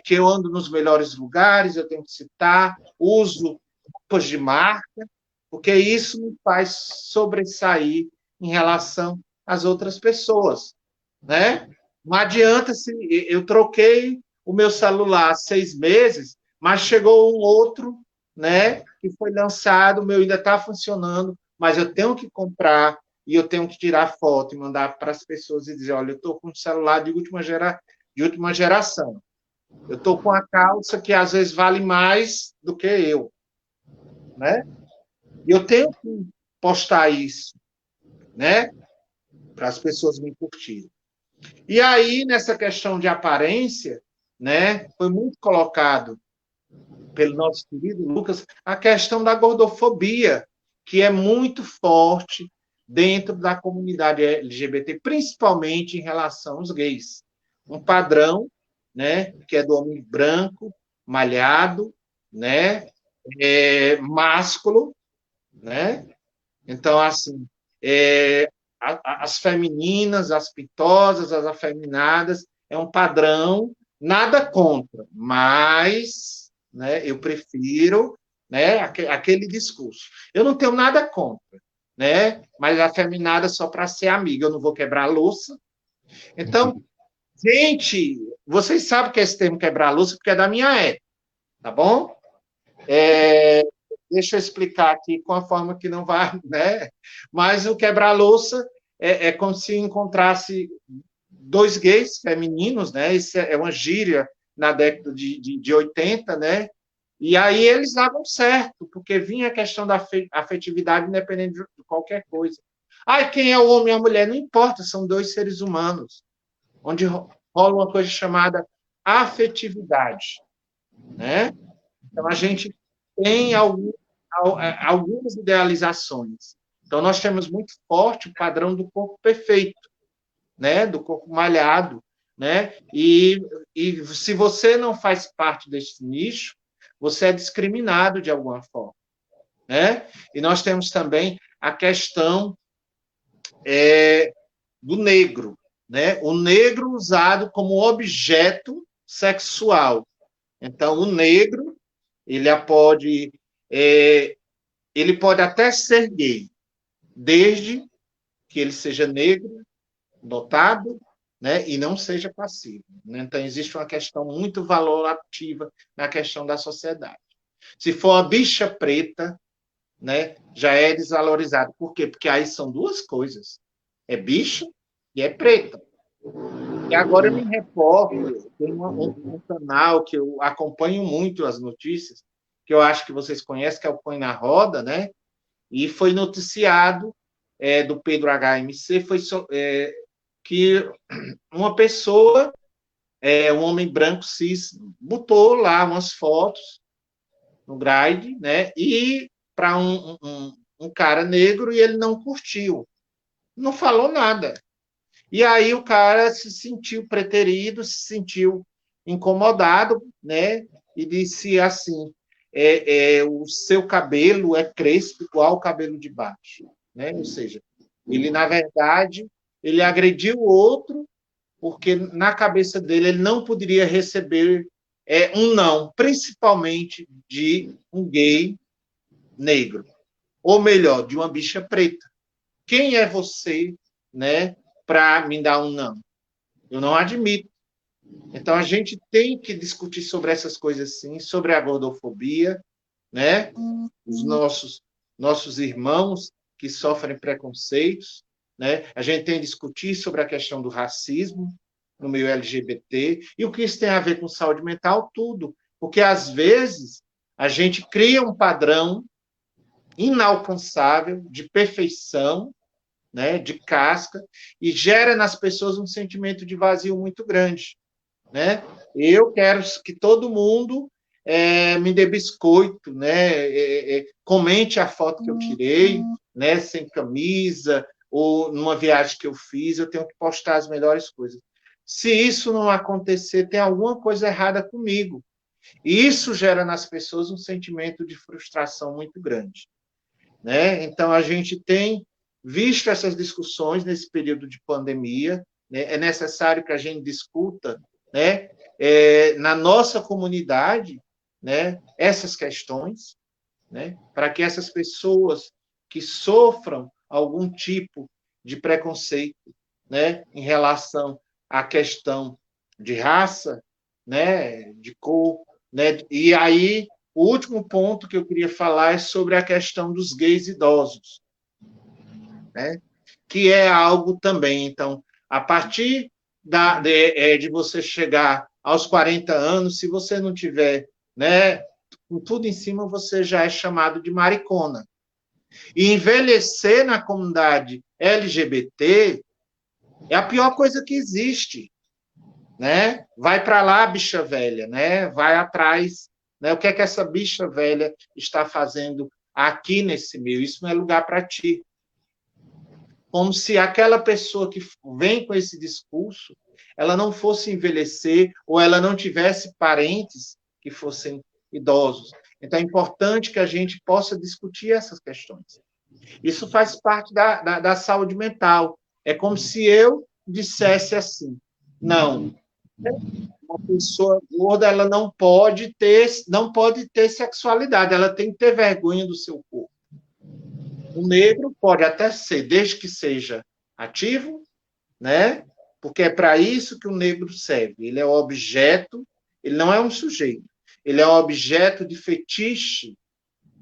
que eu ando nos melhores lugares, eu tenho que citar, uso roupas de marca, porque isso me faz sobressair em relação às outras pessoas. Né? Não adianta se eu troquei o meu celular há 6 meses, mas chegou um outro, né, que foi lançado, o meu ainda está funcionando, mas eu tenho que comprar e eu tenho que tirar foto e mandar para as pessoas e dizer, olha, eu estou com um celular de última geração. Eu estou com a calça que às vezes vale mais do que eu. Né? E eu tenho que postar isso, né, para as pessoas me curtirem. E aí, nessa questão de aparência, né, foi muito colocado pelo nosso querido Lucas a questão da gordofobia, que é muito forte dentro da comunidade LGBT, principalmente em relação aos gays. Um padrão, né, que é do homem branco, malhado, né, másculo, né? Então, assim, as femininas, as pitosas, as afeminadas, é um padrão, nada contra, mas, né, eu prefiro, né, aquele discurso. Eu não tenho nada contra, né, mas afeminada só para ser amiga, eu não vou quebrar a louça. Então, gente, vocês sabem que esse termo quebrar a louça porque é da minha época, tá bom? Deixa eu explicar aqui com a forma que não vai, né? Mas o quebra-louça é como se encontrasse dois gays femininos, né? Isso é uma gíria na década de 80, né? E aí eles davam certo, porque vinha a questão da afetividade independente de qualquer coisa. Ai, quem é o homem e a mulher? Não importa, são dois seres humanos, onde rola uma coisa chamada afetividade, né? Então, a gente tem algumas idealizações. Então, nós temos muito forte o padrão do corpo perfeito, né? Do corpo malhado, né? E se você não faz parte desse nicho, você é discriminado de alguma forma, né? E nós temos também a questão do negro, né? O negro usado como objeto sexual. Então, o negro é, ele pode até ser gay, desde que ele seja negro, dotado, né, e não seja passivo. Né? Então, existe uma questão muito valorativa na questão da sociedade. Se for a bicha preta, né, já é desvalorizado. Por quê? Porque aí são duas coisas. É bicha e é preta. E agora eu me reporto, tem um canal que eu acompanho muito as notícias, que eu acho que vocês conhecem, que é o Põe na Roda, né? E foi noticiado do Pedro HMC, que uma pessoa, um homem branco cis, botou lá umas fotos no Gride, né? E para um cara negro, e ele não curtiu, não falou nada. E aí o cara se sentiu preterido, se sentiu incomodado, né? E disse assim: o seu cabelo é crespo igual o cabelo de baixo, né? Ou seja, ele na verdade ele agrediu o outro porque na cabeça dele ele não poderia receber um não, principalmente de um gay negro, ou melhor, de uma bicha preta. Quem é você, né, para me dar um não? Eu não admito. Então, a gente tem que discutir sobre essas coisas sim, sobre a gordofobia, né? Os nossos irmãos que sofrem preconceitos, né? A gente tem que discutir sobre a questão do racismo no meio LGBT e o que isso tem a ver com saúde mental, tudo. Porque, às vezes, a gente cria um padrão inalcançável de perfeição, né, de casca, e gera nas pessoas um sentimento de vazio muito grande. Né? Eu quero que todo mundo me dê biscoito, né? Comente a foto que eu tirei, né? Sem camisa, ou numa viagem que eu fiz, eu tenho que postar as melhores coisas. Se isso não acontecer, tem alguma coisa errada comigo. E isso gera nas pessoas um sentimento de frustração muito grande. Né? Então, a gente tem visto essas discussões nesse período de pandemia, né? É necessário que a gente discuta, né, na nossa comunidade, né, essas questões, né, para que essas pessoas que sofram algum tipo de preconceito, né, em relação à questão de raça, né, de cor, né, e aí o último ponto que eu queria falar é sobre a questão dos gays idosos, né, que é algo também. Então, a partir de você chegar aos 40 anos, se você não tiver, né, com tudo em cima, você já é chamado de maricona. E envelhecer na comunidade LGBT é a pior coisa que existe, né? Vai para lá, bicha velha, né? Vai atrás, né? O que é que essa bicha velha está fazendo aqui nesse meio? Isso não é lugar para ti. Como se aquela pessoa que vem com esse discurso, ela não fosse envelhecer ou ela não tivesse parentes que fossem idosos. Então, é importante que a gente possa discutir essas questões. Isso faz parte da saúde mental. É como se eu dissesse assim, não, uma pessoa gorda ela não pode ter sexualidade, ela tem que ter vergonha do seu corpo. O negro pode até ser, desde que seja ativo, né? Porque é para isso que o negro serve. Ele é um objeto, ele não é um sujeito. Ele é um objeto de fetiche,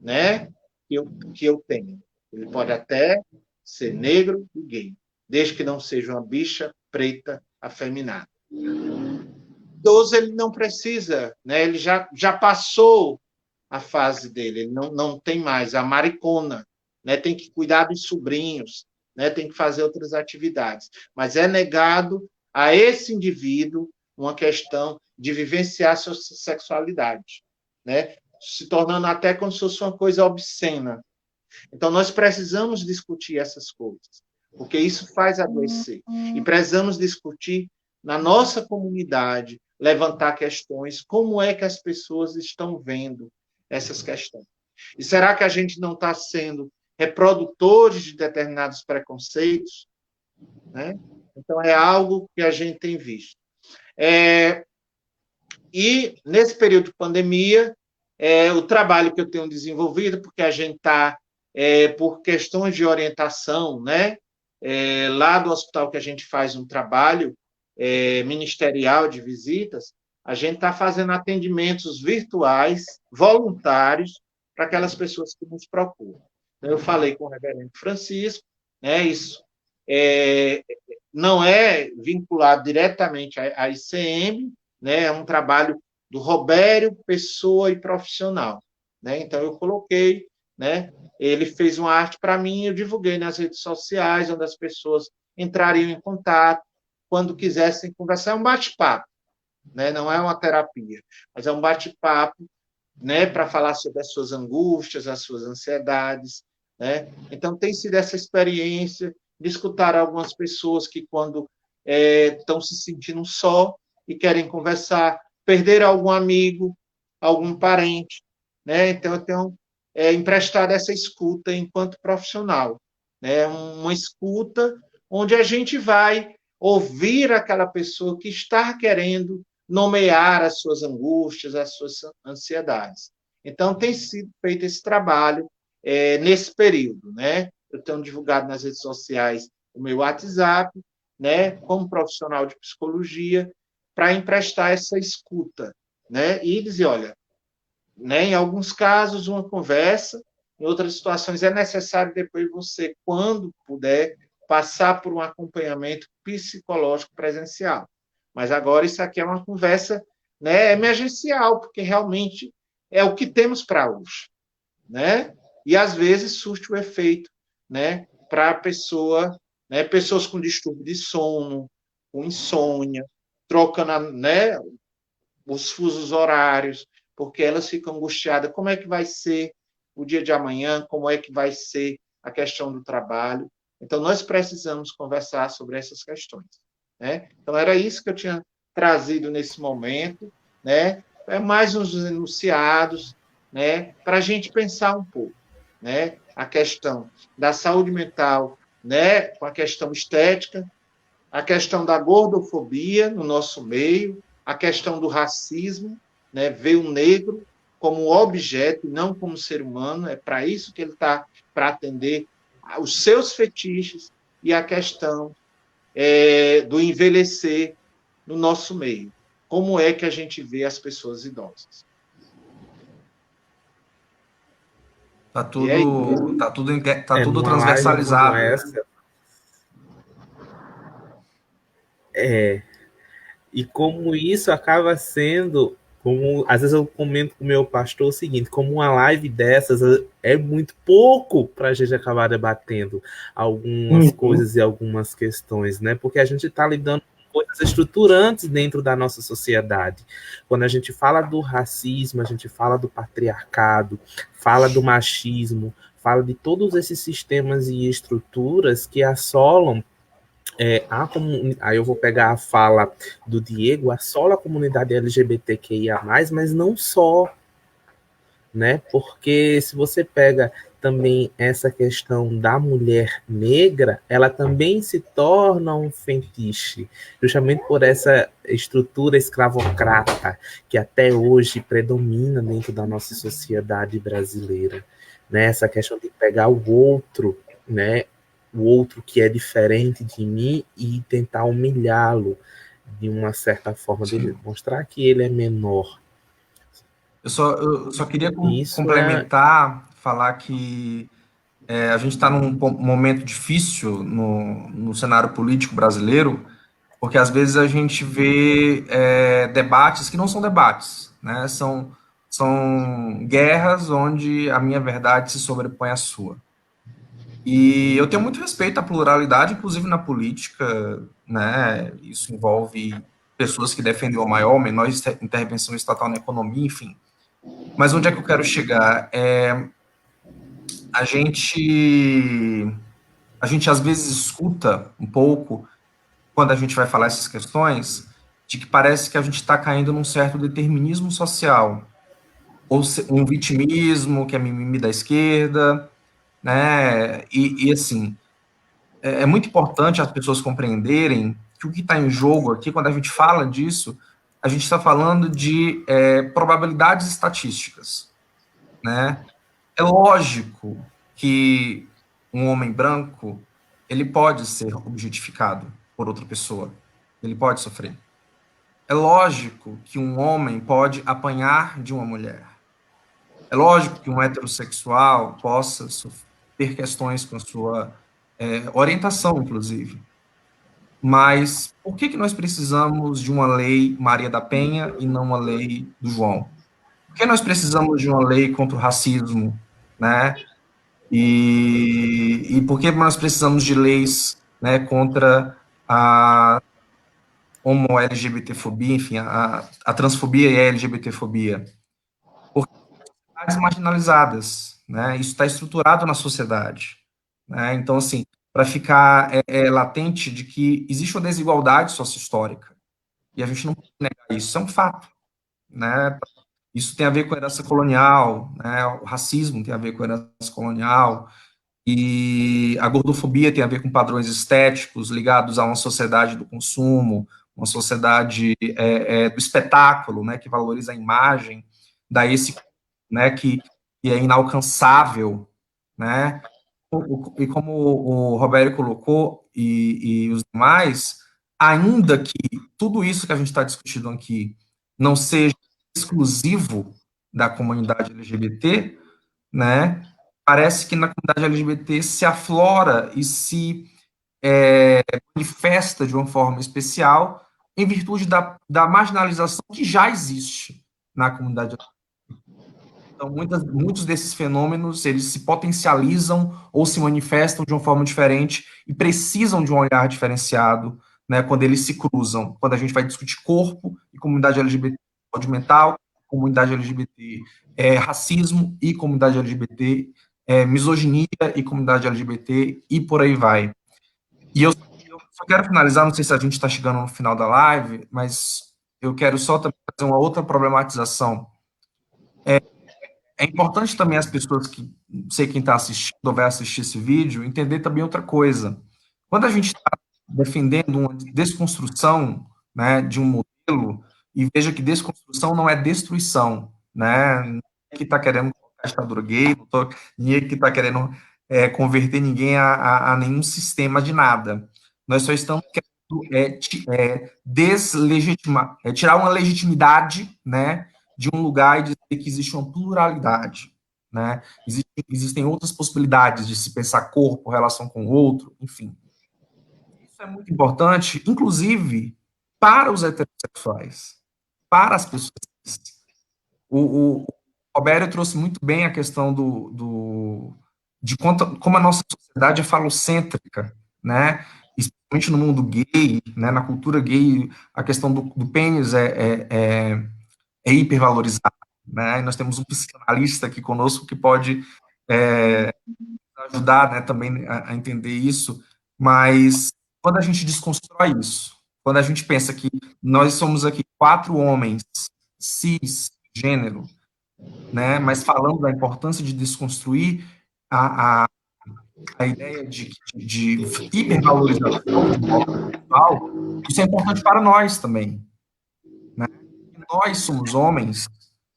né? Que eu tenho. Ele pode até ser negro e gay. desde que não seja uma bicha preta afeminada. Idoso, ele não precisa, né? Ele já passou a fase dele, ele não tem mais a maricona, né? Tem que cuidar dos sobrinhos, né? Tem que fazer outras atividades, mas é negado a esse indivíduo uma questão de vivenciar sua sexualidade, né? Se tornando até como se fosse uma coisa obscena. Então, nós precisamos discutir essas coisas, porque isso faz adoecer. E precisamos discutir na nossa comunidade, levantar questões, como é que as pessoas estão vendo essas questões. E será que a gente não está sendo reprodutores de determinados preconceitos? Né? Então, é algo que a gente tem visto. E, nesse período de pandemia, o trabalho que eu tenho desenvolvido, porque a gente está, por questões de orientação, né? Lá do hospital que a gente faz um trabalho ministerial de visitas, a gente está fazendo atendimentos virtuais, voluntários, para aquelas pessoas que nos procuram. Então, eu falei com o reverendo Francisco, né? Isso não é vinculado diretamente à ICM, né? É um trabalho do Robério, pessoa e profissional. Né? Então, eu coloquei, né? Ele fez uma arte para mim, eu divulguei nas redes sociais, onde as pessoas entrariam em contato, quando quisessem conversar. É um bate-papo, né? Não é uma terapia, mas é um bate-papo, né? Para falar sobre as suas angústias, as suas ansiedades. Né? Então, tem sido essa experiência de escutar algumas pessoas que, quando estão se sentindo só e querem conversar, perderam algum amigo, algum parente. Né? Então, eu tenho emprestado essa escuta enquanto profissional. Né? Uma escuta onde a gente vai ouvir aquela pessoa que está querendo nomear as suas angústias, as suas ansiedades. Então, tem sido feito esse trabalho nesse período. Né? Eu tenho divulgado nas redes sociais o meu WhatsApp, né, como profissional de psicologia, para emprestar essa escuta. Né? E dizer, olha, né, em alguns casos, uma conversa, em outras situações é necessário depois você, quando puder, passar por um acompanhamento psicológico presencial. Mas agora isso aqui é uma conversa, né, emergencial, porque realmente é o que temos para hoje. Né? E, às vezes, surte o efeito, né, para a pessoa, né, pessoas com distúrbio de sono, com insônia, trocando, né, os fusos horários, porque elas ficam angustiadas. Como é que vai ser o dia de amanhã? Como é que vai ser a questão do trabalho? Então, nós precisamos conversar sobre essas questões. Né? Então, era isso que eu tinha trazido nesse momento. Né? Mais uns enunciados, né? Para a gente pensar um pouco. Né? A questão da saúde mental, né? Com a questão estética, a questão da gordofobia no nosso meio, a questão do racismo, né? Ver o negro como objeto e não como ser humano, é para isso que ele está, para atender os seus fetiches, e a questão do envelhecer no nosso meio. Como é que a gente vê as pessoas idosas? Tá tudo Numa live como transversalizado. essa, e como isso acaba sendo, como às vezes eu comento com o meu pastor o seguinte, como uma live dessas é muito pouco para a gente acabar debatendo algumas coisas e algumas questões, né? Porque a gente está lidando com coisas estruturantes dentro da nossa sociedade. Quando a gente fala do racismo, a gente fala do patriarcado, fala do machismo, fala de todos esses sistemas e estruturas que assolam aí eu vou pegar a fala do Diego, assola a comunidade LGBTQIA+, mas não só, né? Porque se você pega também essa questão da mulher negra, ela também se torna um fetiche, justamente por essa estrutura escravocrata que até hoje predomina dentro da nossa sociedade brasileira, né? Essa questão de pegar o outro, né? O outro que é diferente de mim e tentar humilhá-lo de uma certa forma, de mostrar que ele é menor. Eu só queria complementar, falar que A gente está num momento difícil no cenário político brasileiro, porque às vezes a gente vê debates que não são debates, né? São guerras onde a minha verdade se sobrepõe à sua. E eu tenho muito respeito à pluralidade, inclusive na política, né? Isso envolve pessoas que defendem a maior ou menor intervenção estatal na economia, enfim. Mas onde é que eu quero chegar? A gente às vezes escuta um pouco, quando a gente vai falar essas questões, de que parece que a gente está caindo num certo determinismo social, ou um vitimismo, que é mimimi da esquerda, né? E assim, é muito importante as pessoas compreenderem que o que está em jogo aqui, quando a gente fala disso, a gente está falando de probabilidades estatísticas, né? É lógico que um homem branco, ele pode ser objetificado por outra pessoa, ele pode sofrer. É lógico que um homem pode apanhar de uma mulher. É lógico que um heterossexual possa ter questões com a sua orientação, inclusive. Mas por que nós precisamos de uma lei Maria da Penha e não uma lei do João? Por que nós precisamos de uma lei contra o racismo, né? E por que nós precisamos de leis, né, contra a homo-LGBTfobia, enfim, a transfobia e a LGBTfobia? Porque são marginalizadas, né? Isso está estruturado na sociedade, né? Então, assim, para ficar latente de que existe uma desigualdade sociohistórica, e a gente não pode negar isso, isso é um fato, né? Isso tem a ver com a herança colonial, né? O racismo tem a ver com a herança colonial, e a gordofobia tem a ver com padrões estéticos ligados a uma sociedade do consumo, uma sociedade do espetáculo, né, que valoriza a imagem, daí esse, né, que é inalcançável, né, e como o Roberto colocou, e os demais, ainda que tudo isso que a gente está discutindo aqui não seja exclusivo da comunidade LGBT, né, parece que na comunidade LGBT se aflora e se manifesta de uma forma especial em virtude da marginalização que já existe na comunidade LGBT. Então, muitos desses fenômenos, eles se potencializam ou se manifestam de uma forma diferente e precisam de um olhar diferenciado, né, quando eles se cruzam, quando a gente vai discutir corpo e comunidade LGBT, saúde mental, comunidade LGBT, racismo e comunidade LGBT, misoginia e comunidade LGBT, e por aí vai. E eu só quero finalizar, não sei se a gente está chegando no final da live, mas eu quero só fazer uma outra problematização. É importante também as pessoas que, não sei quem está assistindo ou vai assistir esse vídeo, entender também outra coisa. Quando a gente está defendendo uma desconstrução, né, de um modelo, e veja que desconstrução não é destruição, né, ninguém que está querendo colocar a ditadura gay, ninguém que está querendo converter ninguém a nenhum sistema de nada. Nós só estamos querendo deslegitimar, tirar uma legitimidade, né, de um lugar e dizer que existe uma pluralidade, né? Existem outras possibilidades de se pensar corpo, relação com o outro, enfim. Isso é muito importante, inclusive para os heterossexuais, para as pessoas. O Roberto trouxe muito bem a questão de como a nossa sociedade é falocêntrica, né? Especialmente no mundo gay, né? Na cultura gay, a questão do pênis é hipervalorizado, né? E nós temos um psicanalista aqui conosco que pode ajudar, né, também a entender isso, mas quando a gente desconstrói isso, quando a gente pensa que nós somos aqui 4 homens cisgênero, né, mas falando da importância de desconstruir a ideia de hipervalorização de sexual, isso é importante para nós também, né? Nós somos homens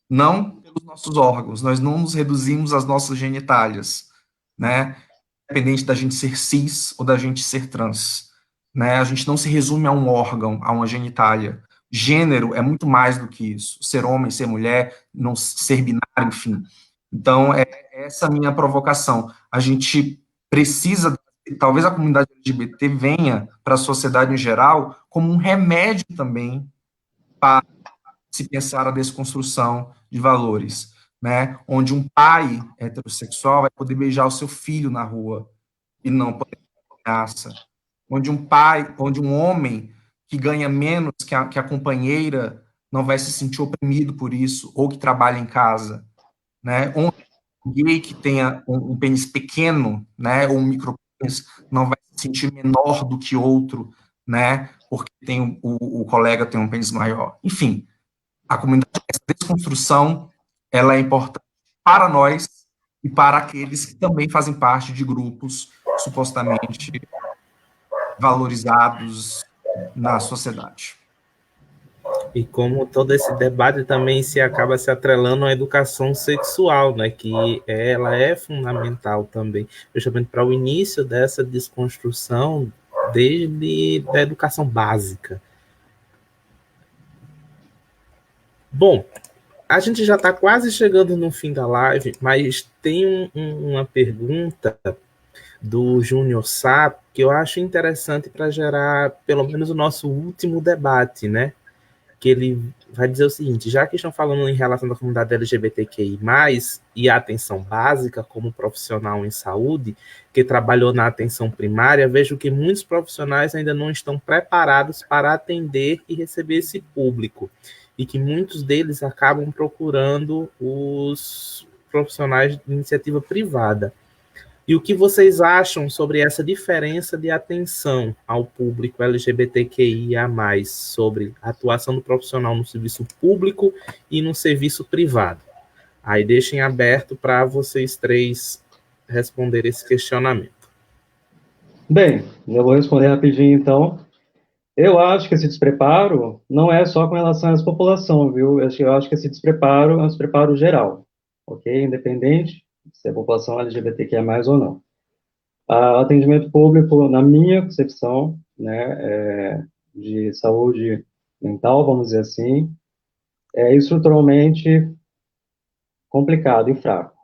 não pelos nossos órgãos, nós não nos reduzimos às nossas genitálias, né? Independente da gente ser cis ou da gente ser trans, né? A gente não se resume a um órgão, a uma genitália. Gênero é muito mais do que isso. Ser homem, ser mulher, não ser binário, enfim. Então, é essa a minha provocação. A gente precisa, talvez a comunidade LGBT venha para a sociedade em geral como um remédio também para se pensar a desconstrução de valores, né? Onde um pai heterossexual vai poder beijar o seu filho na rua e não poder ameaça. Onde um homem que ganha menos que a companheira não vai se sentir oprimido por isso, ou que trabalha em casa, né? Um gay que tenha um pênis pequeno, né, ou um micropênis, não vai se sentir menor do que outro, né, porque o colega tem um pênis maior. Enfim, a comunidade, essa desconstrução, ela é importante para nós e para aqueles que também fazem parte de grupos supostamente valorizados na sociedade. E como todo esse debate também se acaba se atrelando à educação sexual, né, que ela é fundamental também, justamente para o início dessa desconstrução desde a educação básica. Bom, a gente já está quase chegando no fim da live, mas tem uma pergunta do Júnior Sá que eu acho interessante para gerar pelo menos o nosso último debate, né? Que ele vai dizer o seguinte: já que estão falando em relação à comunidade LGBTQI+, e a atenção básica como profissional em saúde, que trabalhou na atenção primária, vejo que muitos profissionais ainda não estão preparados para atender e receber esse público, e que muitos deles acabam procurando os profissionais de iniciativa privada. E o que vocês acham sobre essa diferença de atenção ao público LGBTQIA+, sobre a atuação do profissional no serviço público e no serviço privado? Aí deixem aberto para vocês três responder esse questionamento. Bem, eu vou responder rapidinho, então. Eu acho que esse despreparo não é só com relação a essa população, viu? Eu acho que esse despreparo é um despreparo geral, ok? Independente se é população LGBTQIA+, ou não. O atendimento público, na minha concepção, né, de saúde mental, vamos dizer assim, é estruturalmente complicado e fraco.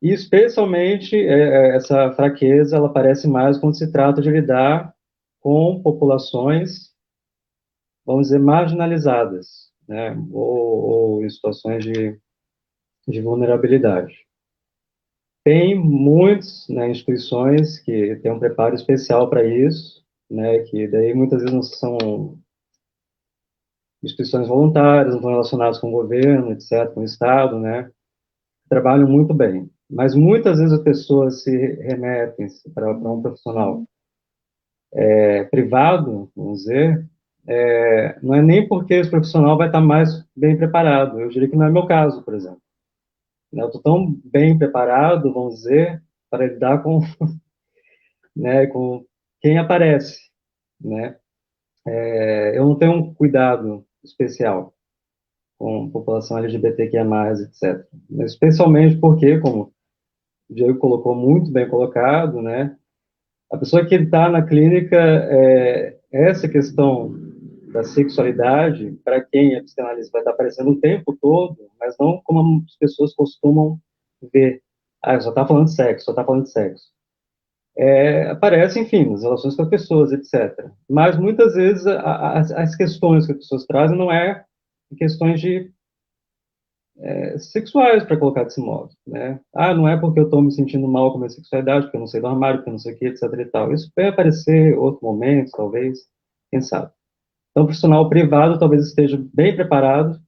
E, especialmente, essa fraqueza, ela aparece mais quando se trata de lidar com populações, vamos dizer, marginalizadas, né, ou em situações de vulnerabilidade. Tem muitas, né, instituições que têm um preparo especial para isso, né, que daí muitas vezes não são instituições voluntárias, não estão relacionadas com o governo, etc., com o Estado, né, trabalham muito bem. Mas muitas vezes as pessoas se remetem para um profissional privado, vamos dizer, não é nem porque esse profissional vai estar mais bem preparado. Eu diria que não é meu caso, por exemplo. Eu estou tão bem preparado, vamos dizer, para lidar com, né, com quem aparece, né? Eu não tenho um cuidado especial com a população LGBTQIA+, etc. Especialmente porque, como o Diego colocou muito bem colocado, né? A pessoa que está na clínica, essa questão da sexualidade, para quem é psicanalista, vai estar aparecendo o tempo todo, mas não como as pessoas costumam ver. Ah, só está falando de sexo, só está falando de sexo. Aparece, enfim, nas relações com as pessoas, etc. Mas, muitas vezes, as questões que as pessoas trazem não é questões sexuais, para colocar desse modo, né? Ah, não é porque eu estou me sentindo mal com a minha sexualidade, porque eu não sei do armário, porque eu não sei o que, etc. e tal. Isso vai aparecer em outro momento, talvez, quem sabe. Então, o profissional privado talvez esteja bem preparado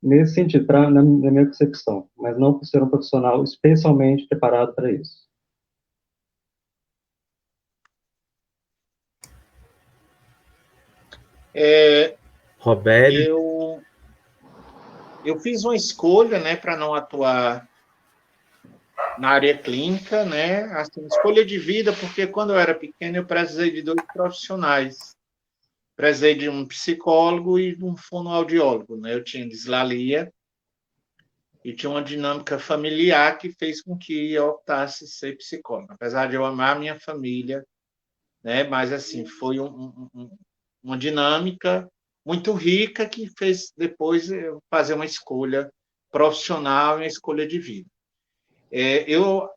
nesse sentido, na minha concepção, mas não por ser um profissional especialmente preparado para isso. Roberto? Eu fiz uma escolha, né, para não atuar na área clínica, né, assim, escolha de vida, porque quando eu era pequeno eu precisei de dois profissionais. Precisei de um psicólogo e de um fonoaudiólogo, né? Eu tinha dislalia e tinha uma dinâmica familiar que fez com que eu optasse ser psicólogo. Apesar de eu amar a minha família, né? Mas, assim, foi uma dinâmica muito rica que fez depois eu fazer uma escolha profissional e a escolha de vida. Eu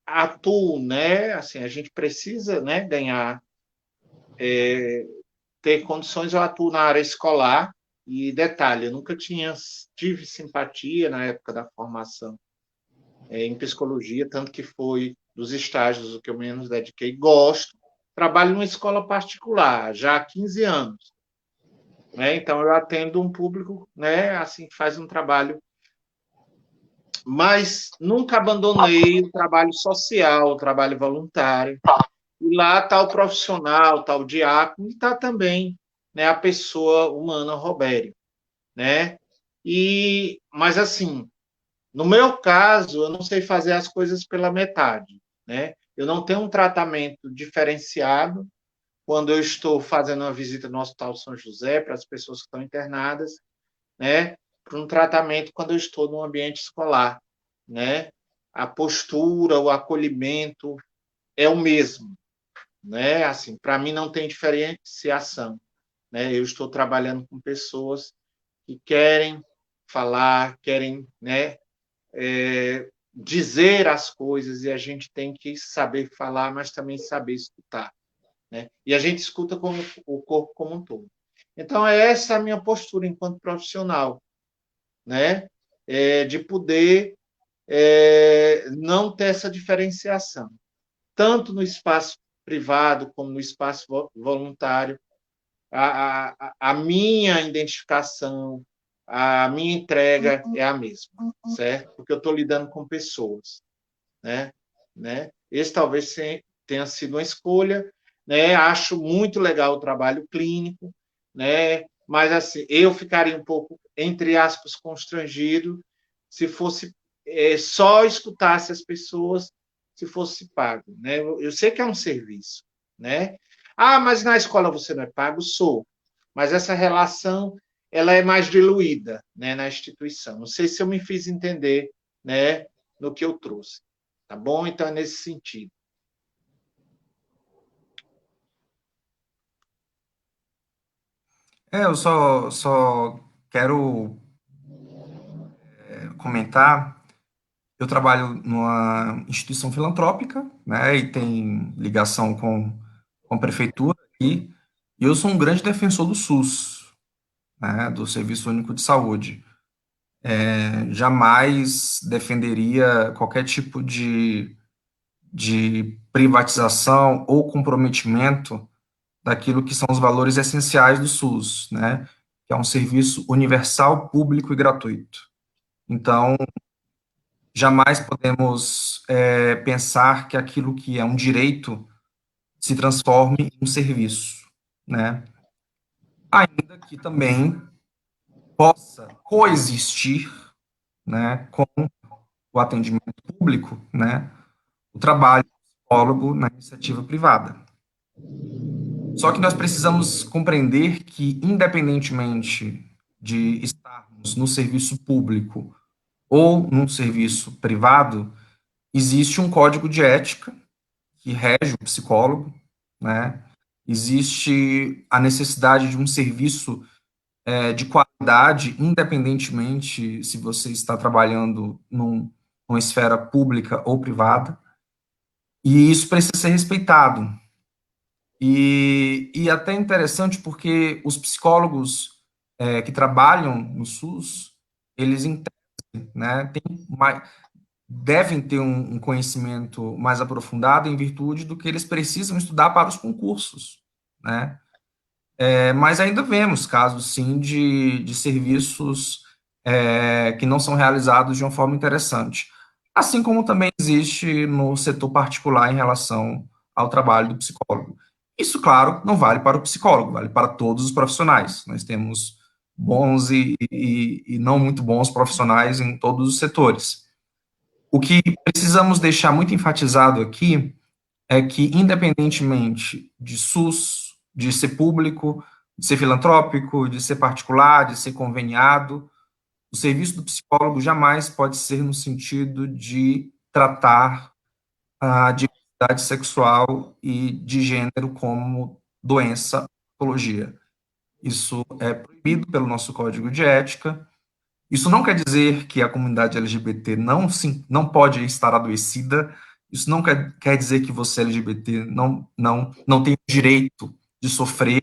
atuo, né? Assim, a gente precisa, né, ganhar, ter condições. Eu atuo na área escolar e detalhe, eu nunca tive simpatia na época da formação em psicologia, tanto que foi dos estágios o que eu menos dediquei. Gosto, trabalho numa escola particular já há 15 anos, né? Então eu atendo um público, né, assim, que faz um trabalho, mas nunca abandonei o trabalho social, o trabalho voluntário. E lá está o profissional, está o diácono, e está também, né, a pessoa humana, Robério, né? Mas assim, no meu caso, eu não sei fazer as coisas pela metade, né? Eu não tenho um tratamento diferenciado quando eu estou fazendo uma visita no Hospital São José para as pessoas que estão internadas, né? Para um tratamento quando eu estou no ambiente escolar, né? A postura, o acolhimento é o mesmo, né? Assim, para mim não tem diferenciação, né? Eu estou trabalhando com pessoas que querem falar, querem, né, dizer as coisas, e a gente tem que saber falar, mas também saber escutar, né? E a gente escuta como o corpo como um todo. Então, essa é a minha postura enquanto profissional, né? De poder não ter essa diferenciação, tanto no espaço privado como no espaço voluntário. A minha identificação, a minha entrega é a mesma, certo? Porque eu estou lidando com pessoas, né? Esse talvez tenha sido uma escolha, né? Acho muito legal o trabalho clínico, né? Mas assim, eu ficaria um pouco, entre aspas, constrangido se fosse só escutasse as pessoas, se fosse pago, né? Eu sei que é um serviço, né? Ah, mas na escola você não é pago? Sou. Mas essa relação, ela é mais diluída, né, na instituição. Não sei se eu me fiz entender, né, no que eu trouxe. Tá bom? Então, é nesse sentido. Eu só quero comentar. Eu trabalho numa instituição filantrópica, né, e tem ligação com a prefeitura aqui, e eu sou um grande defensor do SUS, né, do Serviço Único de Saúde. Jamais defenderia qualquer tipo de privatização ou comprometimento daquilo que são os valores essenciais do SUS, né, que é um serviço universal, público e gratuito. Então, jamais podemos pensar que aquilo que é um direito se transforme em um serviço, né? Ainda que também possa coexistir, né, com o atendimento público, né, o trabalho do psicólogo na iniciativa privada. Só que nós precisamos compreender que, independentemente de estarmos no serviço público ou num serviço privado, existe um código de ética que rege o psicólogo, né? Existe a necessidade de um serviço de qualidade, independentemente se você está trabalhando numa esfera pública ou privada, e isso precisa ser respeitado. E até interessante porque os psicólogos que trabalham no SUS, eles entendem, né, devem ter um conhecimento mais aprofundado em virtude do que eles precisam estudar para os concursos, né? Mas ainda vemos casos, sim, de serviços que não são realizados de uma forma interessante. Assim como também existe no setor particular em relação ao trabalho do psicólogo. Isso, claro, não vale para o psicólogo, vale para todos os profissionais. Nós temos bons e não muito bons profissionais em todos os setores. O que precisamos deixar muito enfatizado aqui é que, independentemente de SUS, de ser público, de ser filantrópico, de ser particular, de ser conveniado, o serviço do psicólogo jamais pode ser no sentido de tratar a diversidade sexual e de gênero como doença, patologia. Isso é proibido pelo nosso código de ética, Isso não quer dizer que a comunidade LGBT não pode estar adoecida, isso não quer dizer que você LGBT não tem o direito de sofrer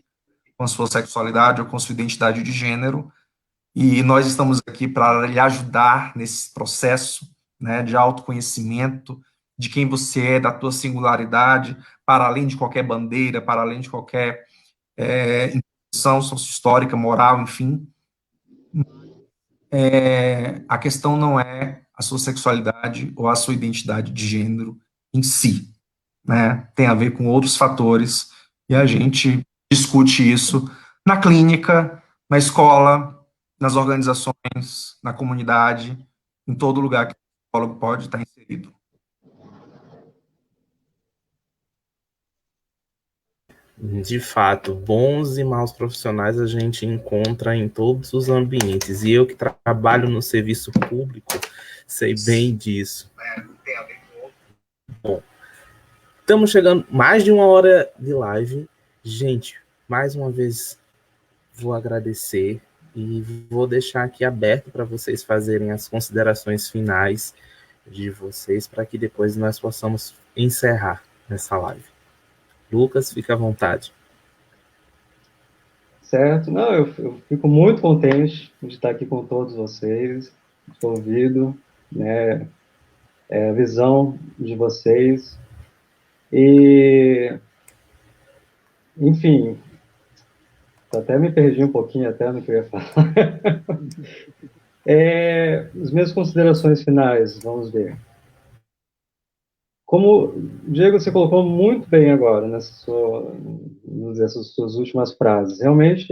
com a sua sexualidade ou com a sua identidade de gênero, e nós estamos aqui para lhe ajudar nesse processo, né, de autoconhecimento, de quem você é, da tua singularidade, para além de qualquer bandeira, para além de qualquer instituição sociohistórica, moral, enfim. A questão não é a sua sexualidade ou a sua identidade de gênero em si, né? Tem a ver com outros fatores, e a gente discute isso na clínica, na escola, nas organizações, na comunidade, em todo lugar que o psicólogo pode estar inserido. De fato, bons e maus profissionais a gente encontra em todos os ambientes. E eu que trabalho no serviço público, sei bem disso. Bom, estamos chegando mais de 1 hora de live. Gente, mais uma vez vou agradecer e vou deixar aqui aberto para vocês fazerem as considerações finais de vocês, para que depois nós possamos encerrar essa live. Lucas, fica à vontade. Certo. Não, eu fico muito contente de estar aqui com todos vocês, ouvido, né, a visão de vocês. E, enfim, até me perdi um pouquinho até no que eu ia falar. As minhas considerações finais, vamos ver. Como, Diego, você colocou muito bem agora, nessas suas últimas frases, realmente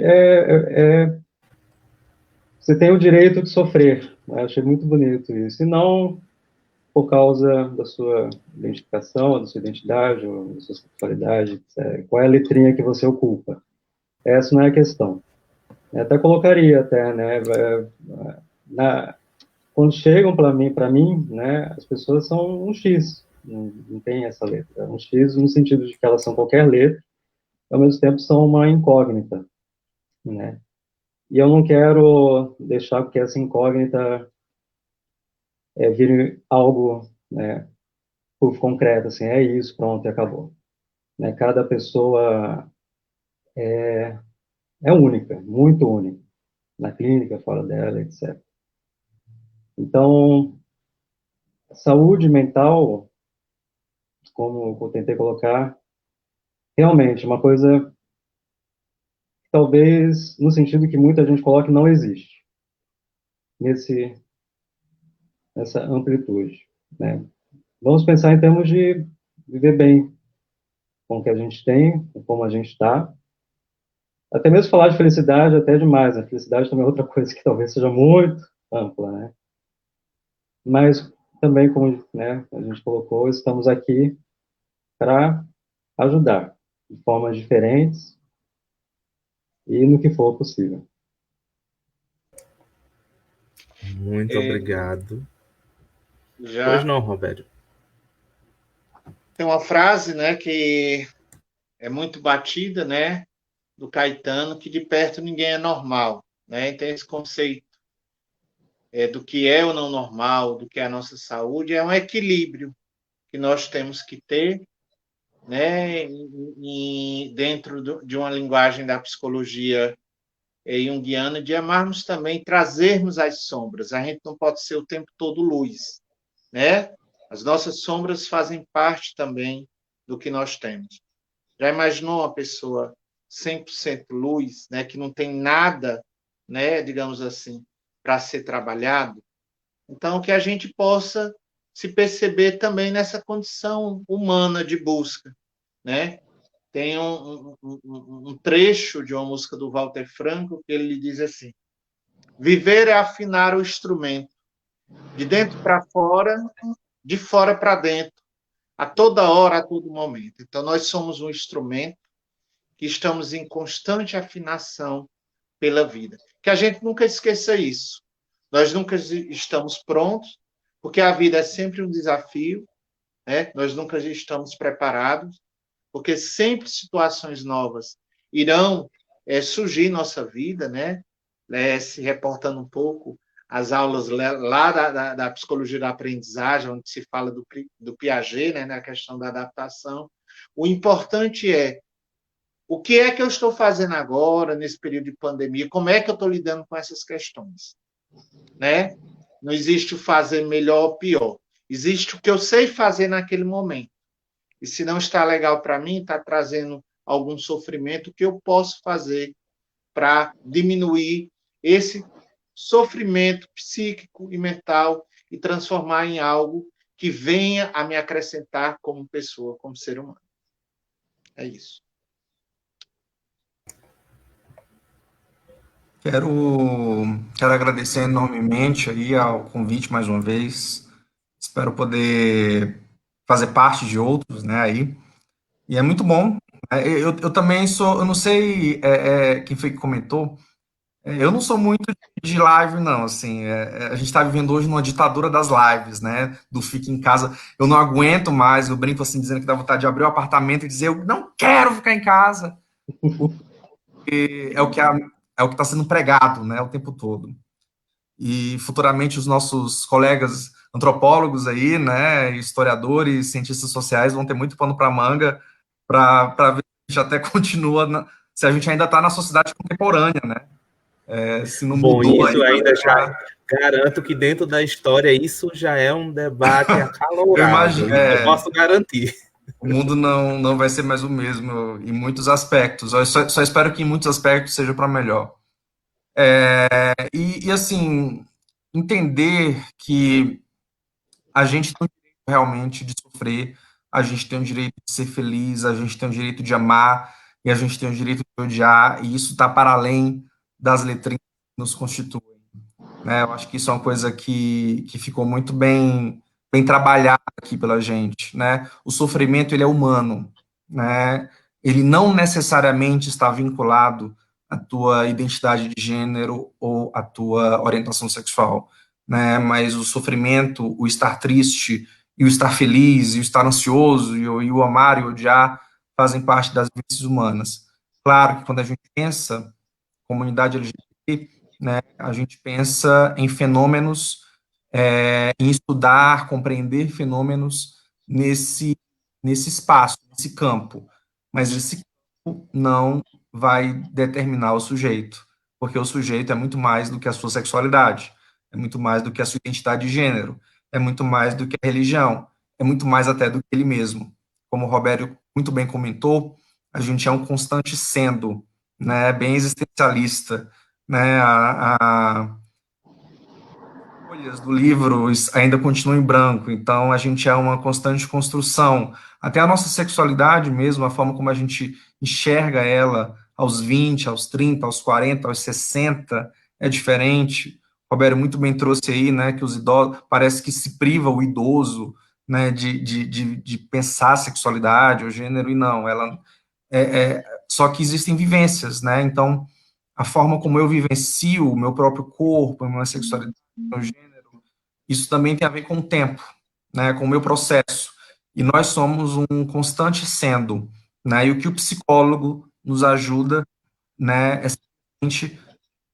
você tem o direito de sofrer. Eu achei muito bonito isso. E não por causa da sua identificação, da sua identidade, ou da sua sexualidade, qual é a letrinha que você ocupa. Essa não é a questão. Eu até colocaria, né, quando chegam para mim, né, as pessoas são um X, não tem essa letra. É um X no sentido de que elas são qualquer letra, ao mesmo tempo são uma incógnita, né? E eu não quero deixar que essa incógnita vire algo, né, por concreto, assim, é isso, pronto, e acabou. Né? Cada pessoa é única, muito única, na clínica, fora dela, etc. Então, saúde mental, como eu tentei colocar, realmente uma coisa, talvez, no sentido que muita gente coloca, não existe, nessa amplitude, né? Vamos pensar em termos de viver bem com o que a gente tem, com como a gente está. Até mesmo falar de felicidade até é demais, né? Felicidade também é outra coisa que talvez seja muito ampla, né? Mas também, como, né, a gente colocou, estamos aqui para ajudar de formas diferentes e no que for possível. Muito obrigado. Pois não, Roberto. Tem uma frase, né, que é muito batida, né, do Caetano, que de perto ninguém é normal, né? Então esse conceito do que é ou não normal, do que é a nossa saúde, é um equilíbrio que nós temos que ter, né, dentro de uma linguagem da psicologia junguiana, de amarmos também, trazermos as sombras. A gente não pode ser o tempo todo luz, né? As nossas sombras fazem parte também do que nós temos. Já imaginou uma pessoa 100% luz, né, que não tem nada, né, digamos assim, para ser trabalhado? Então, que a gente possa se perceber também nessa condição humana de busca, né? Tem um trecho de uma música do Walter Franco que ele diz assim: viver é afinar o instrumento, de dentro para fora, de fora para dentro, a toda hora, a todo momento. Então, nós somos um instrumento que estamos em constante afinação pela vida. Que a gente nunca esqueça isso. Nós nunca estamos prontos, porque a vida é sempre um desafio, né? Nós nunca estamos preparados, porque sempre situações novas irão surgir em nossa vida, né? Se reportando um pouco as aulas lá da psicologia da aprendizagem, onde se fala do Piaget, né, na questão da adaptação. O importante é o que é que eu estou fazendo agora, nesse período de pandemia, como é que eu estou lidando com essas questões, né? Não existe o fazer melhor ou pior. Existe o que eu sei fazer naquele momento. E se não está legal para mim, está trazendo algum sofrimento, o que eu posso fazer para diminuir esse sofrimento psíquico e mental e transformar em algo que venha a me acrescentar como pessoa, como ser humano. É isso. Quero agradecer enormemente aí ao convite mais uma vez. Espero poder fazer parte de outros, né, aí. E é muito bom. Eu também sou, eu não sei quem foi que comentou, eu não sou muito de live, não, assim, a gente está vivendo hoje numa ditadura das lives, né, do fique em casa. Eu não aguento mais, eu brinco assim, dizendo que dá vontade de abrir o apartamento e dizer, eu não quero ficar em casa. É o que está sendo pregado, né, o tempo todo. E futuramente os nossos colegas antropólogos aí, né, historiadores, cientistas sociais vão ter muito pano para manga para ver se a gente até continua, se a gente ainda está na sociedade contemporânea, né? Se não Bom, mudou isso ainda já garanto que dentro da história isso já é um debate eu acalorado, imagino, eu posso garantir. o mundo não vai ser mais o mesmo em muitos aspectos. Eu só espero que em muitos aspectos seja para melhor. E assim, entender que a gente tem o direito realmente de sofrer, a gente tem o direito de ser feliz, a gente tem o direito de amar e a gente tem o direito de odiar, e isso está para além das letrinhas que nos constituem, né? Eu acho que isso é uma coisa que ficou muito bem trabalhada aqui pela gente, né? O sofrimento, ele é humano, né? Ele não necessariamente está vinculado à tua identidade de gênero ou à tua orientação sexual, né? Mas o sofrimento, o estar triste e o estar feliz e o estar ansioso e o amar e o odiar fazem parte das vivências humanas. Claro que quando a gente pensa comunidade LGBT, né, a gente pensa em fenômenos, em estudar, compreender fenômenos nesse espaço, nesse campo. Mas esse campo não vai determinar o sujeito, porque o sujeito é muito mais do que a sua sexualidade, é muito mais do que a sua identidade de gênero, é muito mais do que a religião, é muito mais até do que ele mesmo. Como o Roberto muito bem comentou, a gente é um constante sendo, né, bem existencialista, né, folhas do livro ainda continuam em branco, então a gente é uma constante construção. Até a nossa sexualidade mesmo, a forma como a gente enxerga ela aos 20, aos 30, aos 40, aos 60, é diferente. O Roberto muito bem trouxe aí, né, que os idosos, parece que se priva o idoso, né, de pensar a sexualidade, o gênero, e não, ela só que existem vivências, né, então a forma como eu vivencio o meu próprio corpo, a minha sexualidade, o meu gênero, isso também tem a ver com o tempo, né, com o meu processo. E nós somos um constante sendo, né, e o que o psicólogo nos ajuda, né, é simplesmente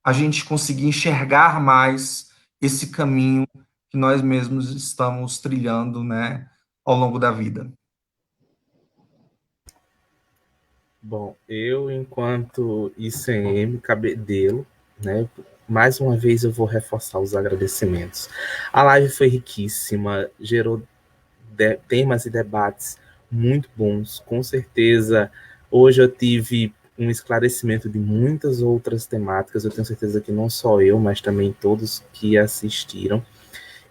a gente conseguir enxergar mais esse caminho que nós mesmos estamos trilhando, né, ao longo da vida. Bom, eu, enquanto ICM Cabedelo, né, mais uma vez eu vou reforçar os agradecimentos. A live foi riquíssima, gerou temas e debates muito bons, com certeza. Hoje eu tive um esclarecimento de muitas outras temáticas, eu tenho certeza que não só eu, mas também todos que assistiram.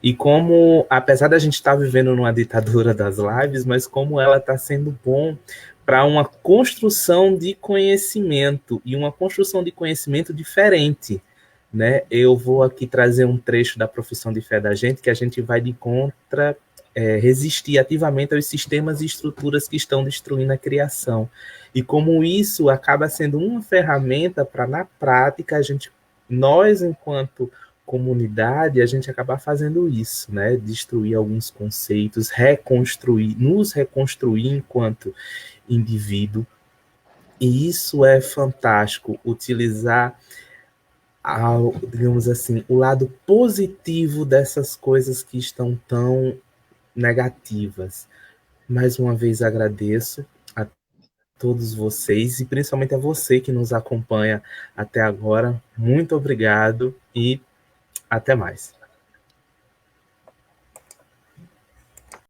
E como, apesar da gente estar vivendo numa ditadura das lives, mas como ela está sendo bom para uma construção de conhecimento, e uma construção de conhecimento diferente, né? Eu vou aqui trazer um trecho da Profissão de Fé da Gente, que a gente vai de contra, resistir ativamente aos sistemas e estruturas que estão destruindo a criação. E como isso acaba sendo uma ferramenta para, na prática, nós, enquanto comunidade, a gente acabar fazendo isso, né? Destruir alguns conceitos, nos reconstruir enquanto indivíduo. E isso é fantástico, utilizar digamos assim, o lado positivo dessas coisas que estão tão negativas. Mais uma vez agradeço a todos vocês e principalmente a você que nos acompanha até agora. Muito obrigado e até mais.